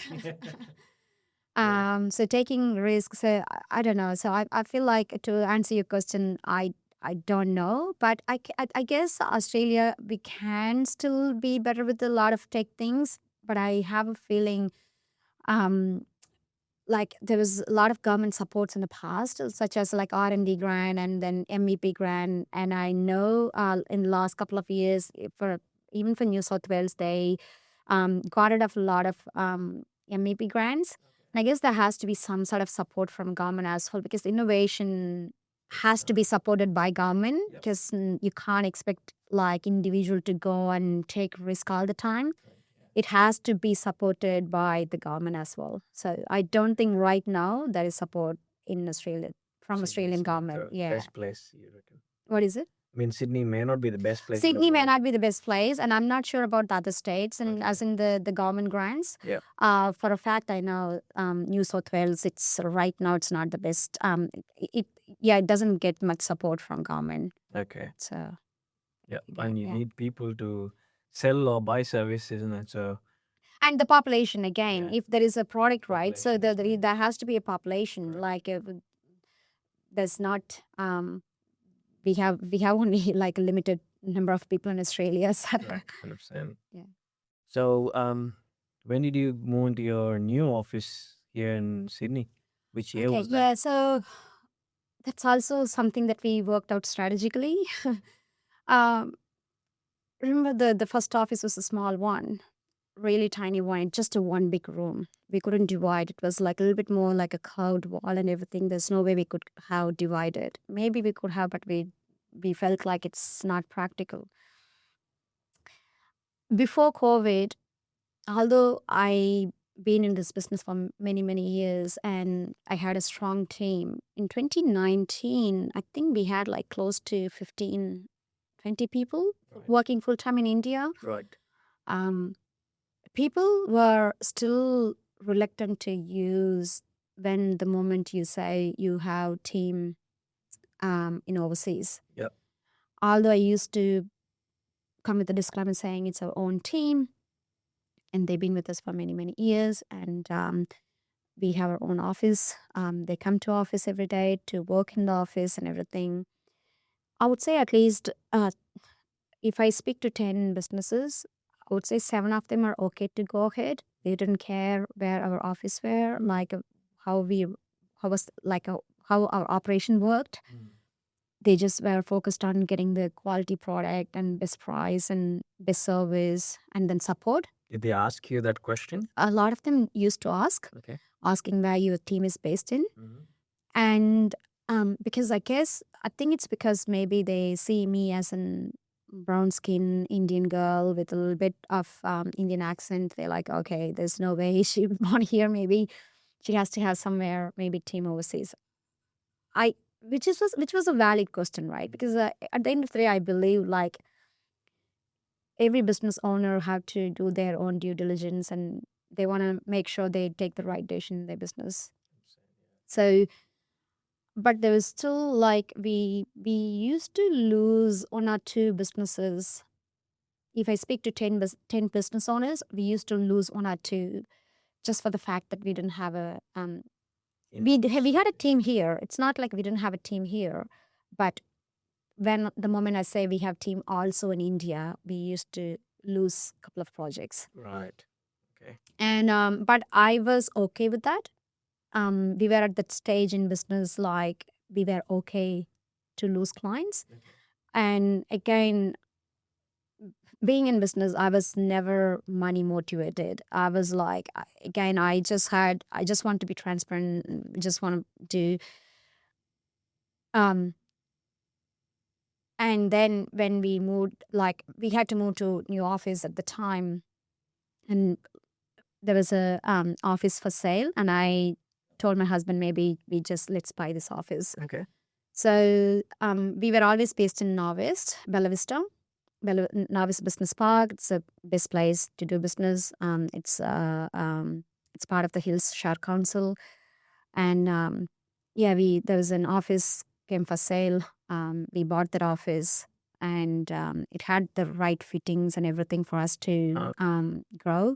So taking risks, I don't know. So I feel like, to answer your question, I don't know, but I guess Australia, we can still be better with a lot of tech things, but I have a feeling um, like there was a lot of government supports in the past, such as like R&D grant and then MEP grant. And I know in the last couple of years, even for New South Wales, they got rid of a lot of MEP grants. And I guess there has to be some sort of support from government as well, because innovation has to be supported by government, because you can't expect like individual to go and take risk all the time. It has to be supported by the government as well. So I don't think right now there is support in Australia from Sydney's Australian not government. the Yeah. best place, you reckon? What is it? I mean, Sydney may not be the best place in the Sydney may world. not be the best place, and I'm not sure about the other states, and as in the government grants. Yeah. For a fact, I know New South Wales. It's right now. It's not the best. It doesn't get much support from government. Okay. So Yeah. And you need people to sell or buy service, isn't it? So and the population again. Yeah. If there is a product, right? So Population as well. there has to be a population. Correct. Like there's not. We have only like a limited number of people in Australia. So Right. 100%. Yeah. So when did you move into your new office here in Sydney? Which year okay, was that? yeah. So that's also something that we worked out strategically. um, remember the first office was a small one, really tiny one, just a one big room. We couldn't divide. It was like a little bit more like a curved wall and everything. There's no way we could have divided. Maybe we could have, but we felt like it's not practical. Before COVID, although I been in this business for many years and I had a strong team, in 2019 I think we had like close to 15, 20 people working full time in India. Right. People were still reluctant to use when the moment you say you have team in overseas. Yep. Although I used to come with a disclaimer saying it's our own team, and they've been with us for many years, and we have our own office. They come to office every day to work in the office and everything. I would say at least if I speak to 10 businesses, I would say 7 of them are okay to go ahead. They didn't care where our office were, like how our operation worked. They just were focused on getting the quality product and best price and best service and then support. Did they ask you that question? A lot of them used to ask, Okay. asking where your team is based in. Mhm. And because I think it's because maybe they see me as an brown skin Indian girl with a little bit of Indian accent. They're like, okay, there's no way she born here. Maybe she has to have somewhere, maybe team overseas. Which was a valid question, right? Because at the end of the day, I believe like every business owner have to do their own due diligence, and they want to make sure they take the right decision in their business. So, but there was still like we used to lose 1 or 2 businesses. If I speak to 10 business owners, we used to lose 1 or 2 just for the fact that we didn't have a we had a team here. It's not like we didn't have a team here, but when the moment I say we have team also in India, we used to lose a couple of projects. Right. Okay. And but I was okay with that. We were at that stage in business, like we were okay to lose clients. Okay. And again, being in business, I was never money motivated. I was like, again, I just want to be transparent, just want to do. And then when we moved, like we had to move to new office at the time, and there was a office for sale, and I told my husband, maybe let's buy this office. Okay. So we were always based in Norwest, Bella Vista, Norwest Business Park. It's a best place to do business. It's part of the Hills Shire Council, and there was an office came for sale. We bought that office, and it had the right fittings and everything for us to grow.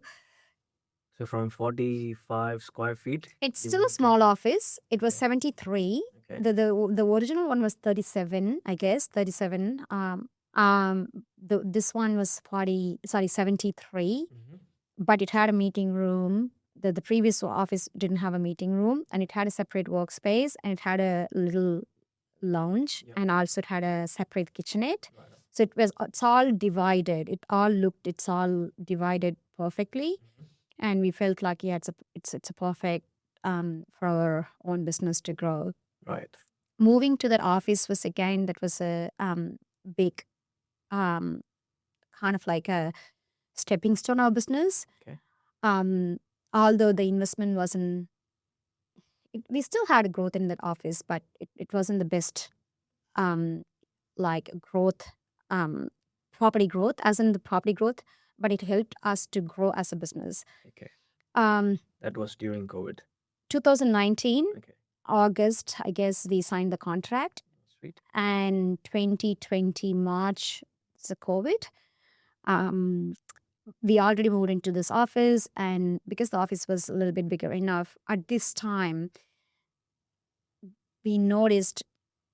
So from 45 square feet, It's you still a moved to- small office. It was Okay. 73. Okay. The original one was 37, I guess, 37. This one was 73, Mhm. but it had a meeting room. The previous office didn't have a meeting room, and it had a separate workspace, and it had a little lounge, Yep. and also it had a separate kitchenette. Right. So it's all divided. It's all divided perfectly, Mhm. and we felt like it's a perfect for our own business to grow. Right. Moving to that office was a big kind of like a stepping stone of our business. Okay. Although the investment wasn't, we still had a growth in that office, but it wasn't the best like growth, property growth, as in the property growth, but it helped us to grow as a business. Okay. Um, That was during COVID. 2019, Okay. August, I guess we signed the contract, Sweet. and 2020 March, it's a COVID. We already moved into this office, and because the office was a little bit bigger enough, at this time, we noticed,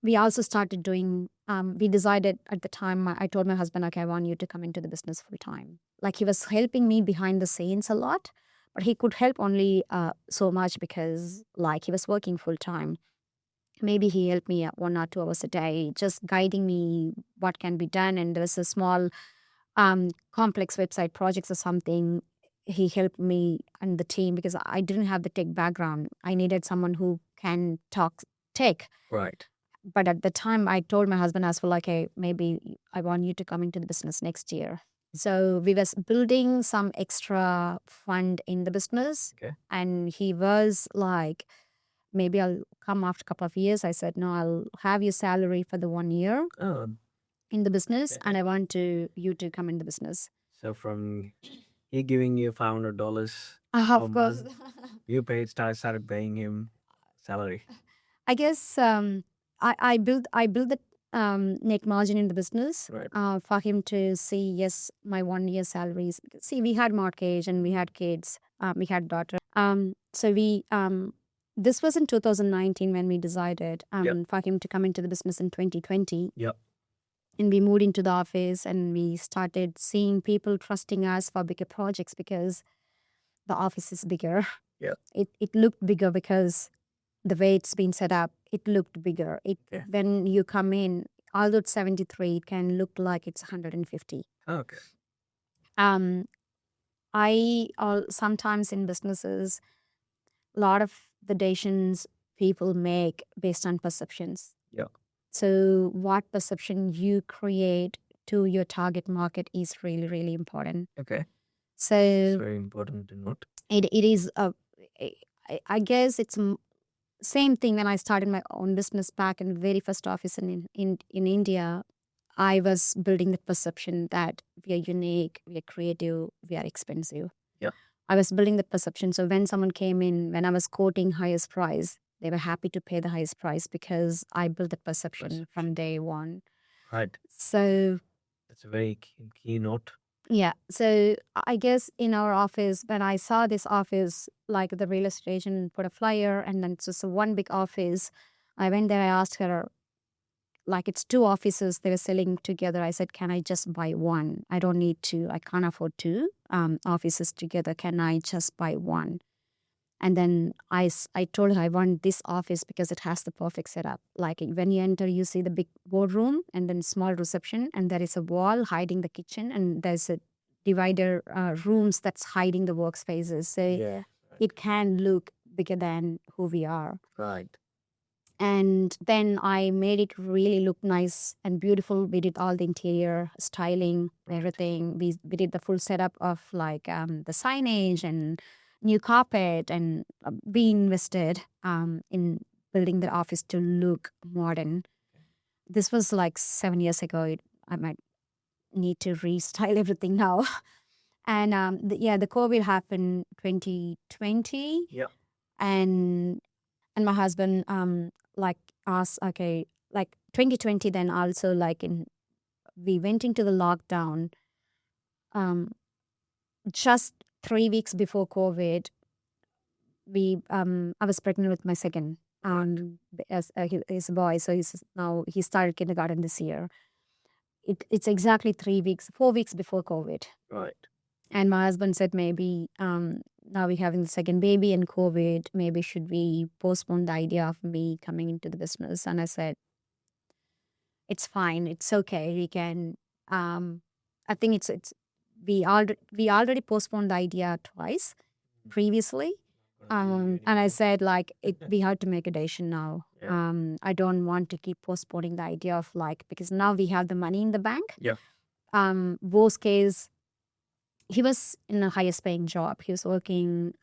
we also started doing, we decided at the time, I told my husband, okay, I want you to come into the business full time. Like, he was helping me behind the scenes a lot, but he could help only so much because like he was working full time. Maybe he helped me 1 or 2 hours a day, just guiding me what can be done. And there was a small complex website projects or something. He helped me and the team because I didn't have the tech background. I needed someone who can talk tech. Right. But at the time, I told my husband as well, okay, maybe I want you to come into the business next year. So we was building some extra fund in the business. Okay. And he was like, maybe I'll come after a couple of years. I said, no, I'll have your salary for the 1 year Oh, in the business, okay. and I want you to come in the business. So from he giving you $500 Of a course. month, you started paying him salary. I guess I built the net margin in the business Right. for him to see, yes, my 1 year salaries. See, we had mortgage and we had kids, we had daughter. So this was in 2019 when we decided Yep. for him to come into the business in 2020. Yep. And we moved into the office and we started seeing people trusting us for bigger projects because the office is bigger. Yep. It looked bigger because the way it's been set up, it looked bigger. Okay. When you come in, although it's 73, it can look like it's 150. Okay. Sometimes in businesses, a lot of the decisions people make based on perceptions. Yeah. So what perception you create to your target market is really, really important. Okay. It's So very important to note. it is I guess it's same thing when I started my own business back in the very first office in India. I was building the perception that we are unique, we are creative, we are expensive. Yeah. I was building the perception. So when someone came in, when I was quoting highest price, they were happy to pay the highest price because I built the perception from day one. Right. So That's a very key note. yeah. So I guess in our office, when I saw this office, like the real estate agent put a flyer and then it's just one big office, I went there, I asked her, like it's 2 offices they were selling together. I said, can I just buy one? I don't need to, I can't afford 2 offices together. Can I just buy one? And then I told her I want this office because it has the perfect setup. Like when you enter, you see the big boardroom and then small reception, and there is a wall hiding the kitchen, and there's a divider rooms that's hiding the workspaces. So Yeah. it can look bigger than who we are. Right. And then I made it really look nice and beautiful. We did all the interior styling, everything. We did the full setup of like the signage and new carpet, and we invested in building the office to look modern. This was like 7 years ago. I might need to restyle everything now. And the COVID happened 2020. Yeah. And my husband like asked, okay, like 2020, then also like in we went into the lockdown. Just 3 weeks before COVID, I was pregnant with my second. He's a boy, so he started kindergarten this year. It's exactly 3 weeks, 4 weeks before COVID. Right. And my husband said maybe now we're having the second baby and COVID, maybe should we postpone the idea of me coming into the business? And I said, it's fine, it's okay. We can. I think it's we already postponed the idea twice previously. And I said we have to make a decision now. Yeah. I don't want to keep postponing the idea of because now we have the money in the bank. Yeah. Worst case, he was in a highest paying job. He was working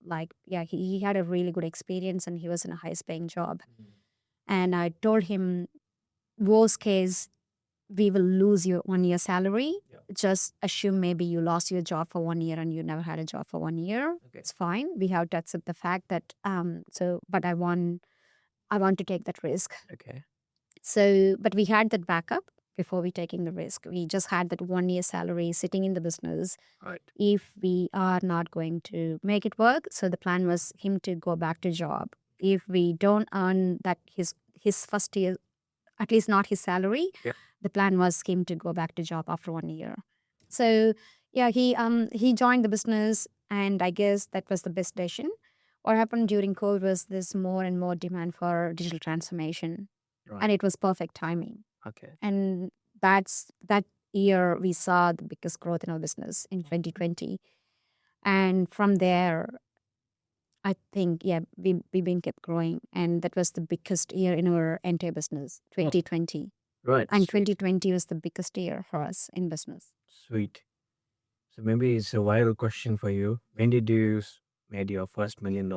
he had a really good experience and he was in a highest paying job. And I told him, worst case, we will lose your 1 year salary. Yeah. Just assume maybe you lost your job for 1 year and you never had a job for 1 year. Okay. It's fine. We have to accept the fact that but I want to take that risk. Okay. So, but we had that backup before we taking the risk. We just had that 1 year salary sitting in the business. Right. If we are not going to make it work, so the plan was him to go back to job. If we don't earn that his first year, at least not his salary, Yeah. the plan was him to go back to job after 1 year. So yeah, he joined the business, and I guess that was the best decision. What happened during COVID was there's more and more demand for digital transformation, Right. and it was perfect timing. Okay. And that year we saw the biggest growth in our business in 2020. And from there, I think, we've been kept growing. And that was the biggest year in our entire business, 2020. Right. And Sweet. 2020 was the biggest year for us in business. Sweet. So maybe it's a viral question for you. When did you made your first $1 million?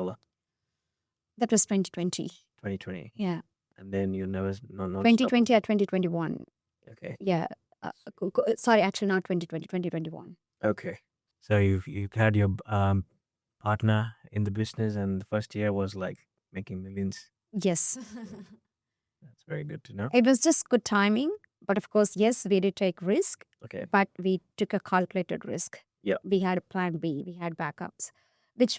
That was 2020. 2020. Yeah. And then you never, no, 2020 or 2021. Okay. Yeah. Sorry, actually not 2020, 2021. Okay. So you had your partner in the business, and the first year was like making millions. Yes. That's very good to know. It was just good timing. But of course, yes, we did take risk, Okay. but we took a calculated risk. Yeah. We had a plan B, we had backups, which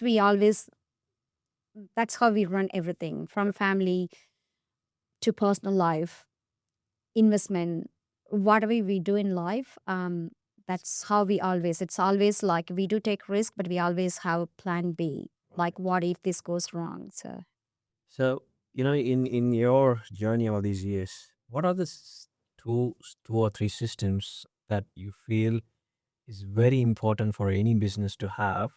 that's how we run everything from family to personal life, investment, whatever we do in life. That's how it's always like we do take risk, but we always have a plan B. Like, what if this goes wrong? So, in your journey all these years, what are the two or three systems that you feel is very important for any business to have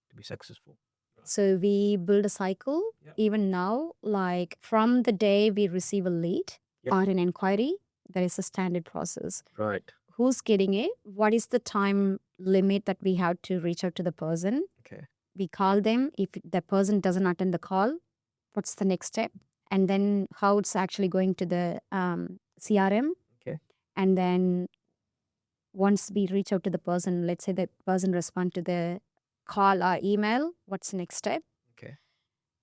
to be successful? So we build a cycle. Yeah. Even now, like from the day we receive a lead Yeah. or an inquiry, there is a standard process. Right. Who's getting it? What is the time limit that we have to reach out to the person? Okay. We call them. If the person doesn't attend the call, what's the next step? And then how it's actually going to the CRM. Okay. And then once we reach out to the person, let's say the person respond to the call or email, what's the next step? Okay.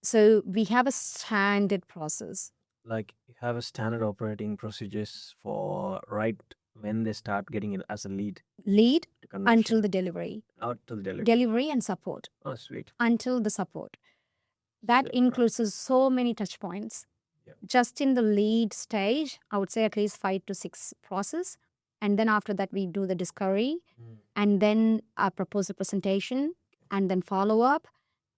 So we have a standard process. Like you have a standard operating procedures for right when they start getting it as a lead to conversion. Until the delivery. Out till delivery. Delivery and support. Oh, sweet. Until the support. That Super. includes so many touch points. Yeah. Just in the lead stage, I would say at least 5 to 6 process. And then after that, we do the discovery and then a proposal presentation and then follow up.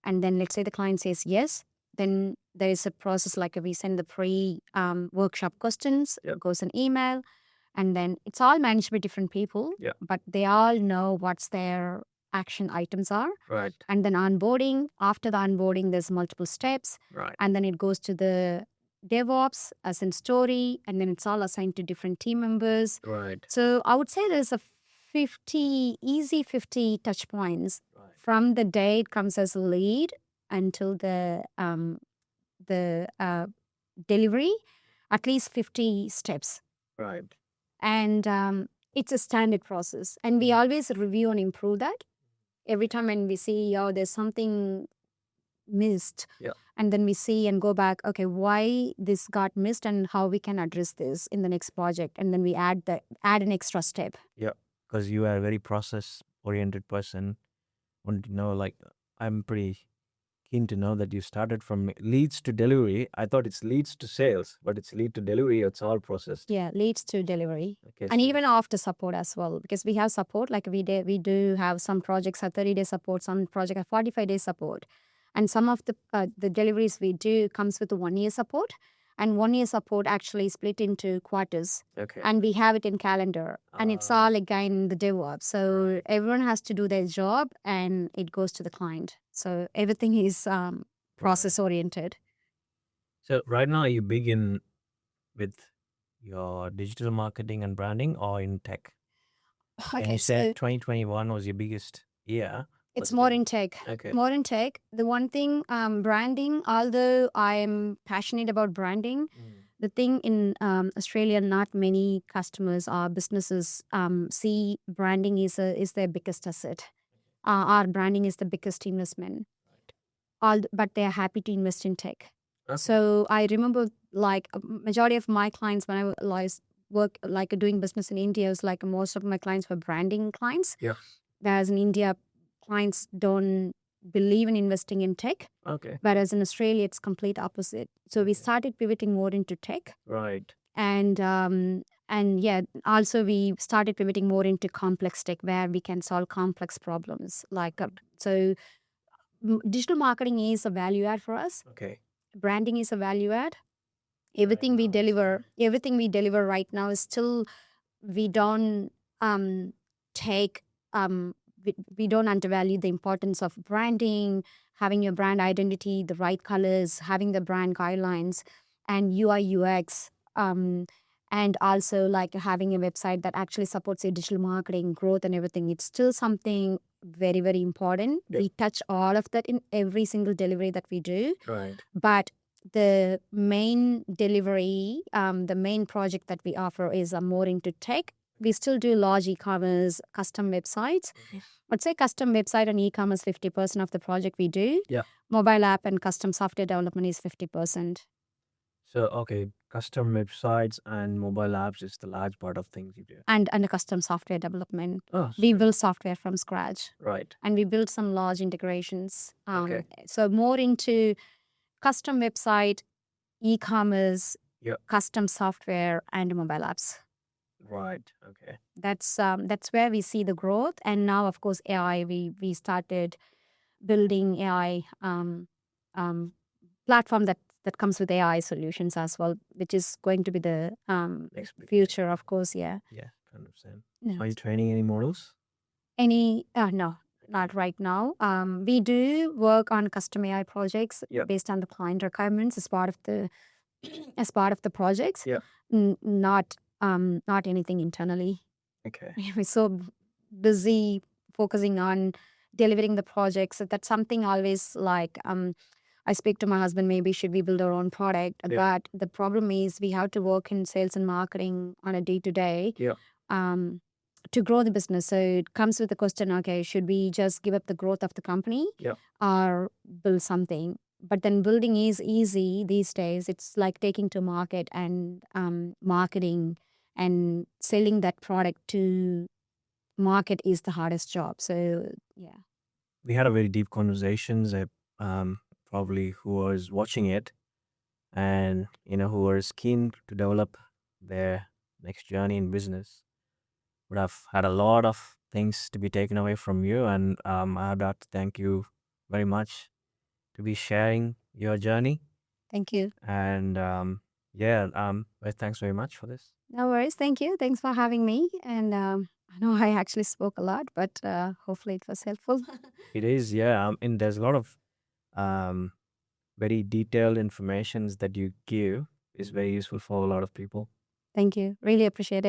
And then let's say the client says yes, then there is a process like we send the pre-workshop questions, Yep. goes an email, and then it's all managed by different people, Yeah. but they all know what's their action items are. Right. And then onboarding, after the onboarding, there's multiple steps. Right. And then it goes to the DevOps as in story, and then it's all assigned to different team members. Right. So I would say there's a 50 touch points Right. from the day it comes as a lead until the delivery, at least 50 steps. Right. And it's a standard process. And we always review and improve that. Every time when we see, there's something missed. Yeah. And then we see and go back, okay, why this got missed and how we can address this in the next project. And then we add an extra step. Yeah. Because you are a very process oriented person. Want to know, like, I'm pretty keen to know that you started from leads to delivery. I thought it's leads to sales, but it's lead to delivery. It's all processed. Yeah, leads to delivery. Okay. And So even after support as well, because we have support, like we do have some projects have 30-day support, some project have 45-day support. And some of the deliveries we do comes with a 1-year support. And 1-year support actually split into quarters. okay. And we have it in calendar. And it's all again the DevOps. So everyone has to do their job and it goes to the client. So everything is process oriented. So right now, are you big in with your digital marketing and branding or in tech? And Okay, you said so 2021 was your biggest year. it's What's more been- in tech. Okay. More in tech. The one thing, branding, although I'm passionate about branding, the thing in Australia, not many customers or businesses see branding is their biggest asset. Our branding is the biggest investment. But they are happy to invest in tech. Okay. So I remember like a majority of my clients when I was work like doing business in India was like most of my clients were branding clients. Yeah. Whereas in India, clients don't believe in investing in tech. Okay. Whereas in Australia, it's complete opposite. So we started pivoting more into tech. Right. And yeah, also we started pivoting more into complex tech where we can solve complex problems. Like so, digital marketing is a value add for us. Okay. Branding is a value add. Everything we deliver right now is still we don't take we don't undervalue the importance of branding, having your brand identity, the right colors, having the brand guidelines, and UI UX, and also like having a website that actually supports your digital marketing growth and everything. It's still something very, very important. Yeah. We touch all of that in every single delivery that we do. Right. But the main delivery, the main project that we offer is more into tech. We still do large e-commerce, custom websites. I'd say custom website and e-commerce 50% of the project we do. Yeah. Mobile app and custom software development is 50%. So okay, custom websites and mobile apps is the large part of things you do. And a custom software development. Oh, We sweet. build software from scratch. Right. And we build some large integrations. Okay. So more into custom website, e-commerce, Yeah. custom software, and mobile apps. Right. Okay. That's where we see the growth. And now, of course, AI. We started building AI platform that comes with AI solutions as well, which is going to be the Next big thing. future, of course. Yeah. Yeah. 100%. Yeah. Are you training any models? No, not right now. We do work on custom AI projects Yeah. based on the client requirements as part of the projects. Yeah. Not anything internally. Okay. We're so busy focusing on delivering the projects. So that's something always like I speak to my husband, maybe should we build our own product? Yeah. But the problem is we have to work in sales and marketing on a day-to-day. Yeah. To grow the business. So it comes with the question, okay, should we just give up the growth of the company? Yeah. Or build something? But then building is easy these days. It's like taking to market and marketing and selling that product to market is the hardest job. So yeah. We had a very deep conversations. Probably who was watching it, and who was keen to develop their next journey in business, would have had a lot of things to be taken away from you. And I'd like to thank you very much to be sharing your journey. Thank you. And well, thanks very much for this. No worries. Thank you. Thanks for having me. And I know I actually spoke a lot, but hopefully it was helpful. It is, yeah. And there's a lot of very detailed informations that you give is very useful for a lot of people. Thank you. Really appreciate it.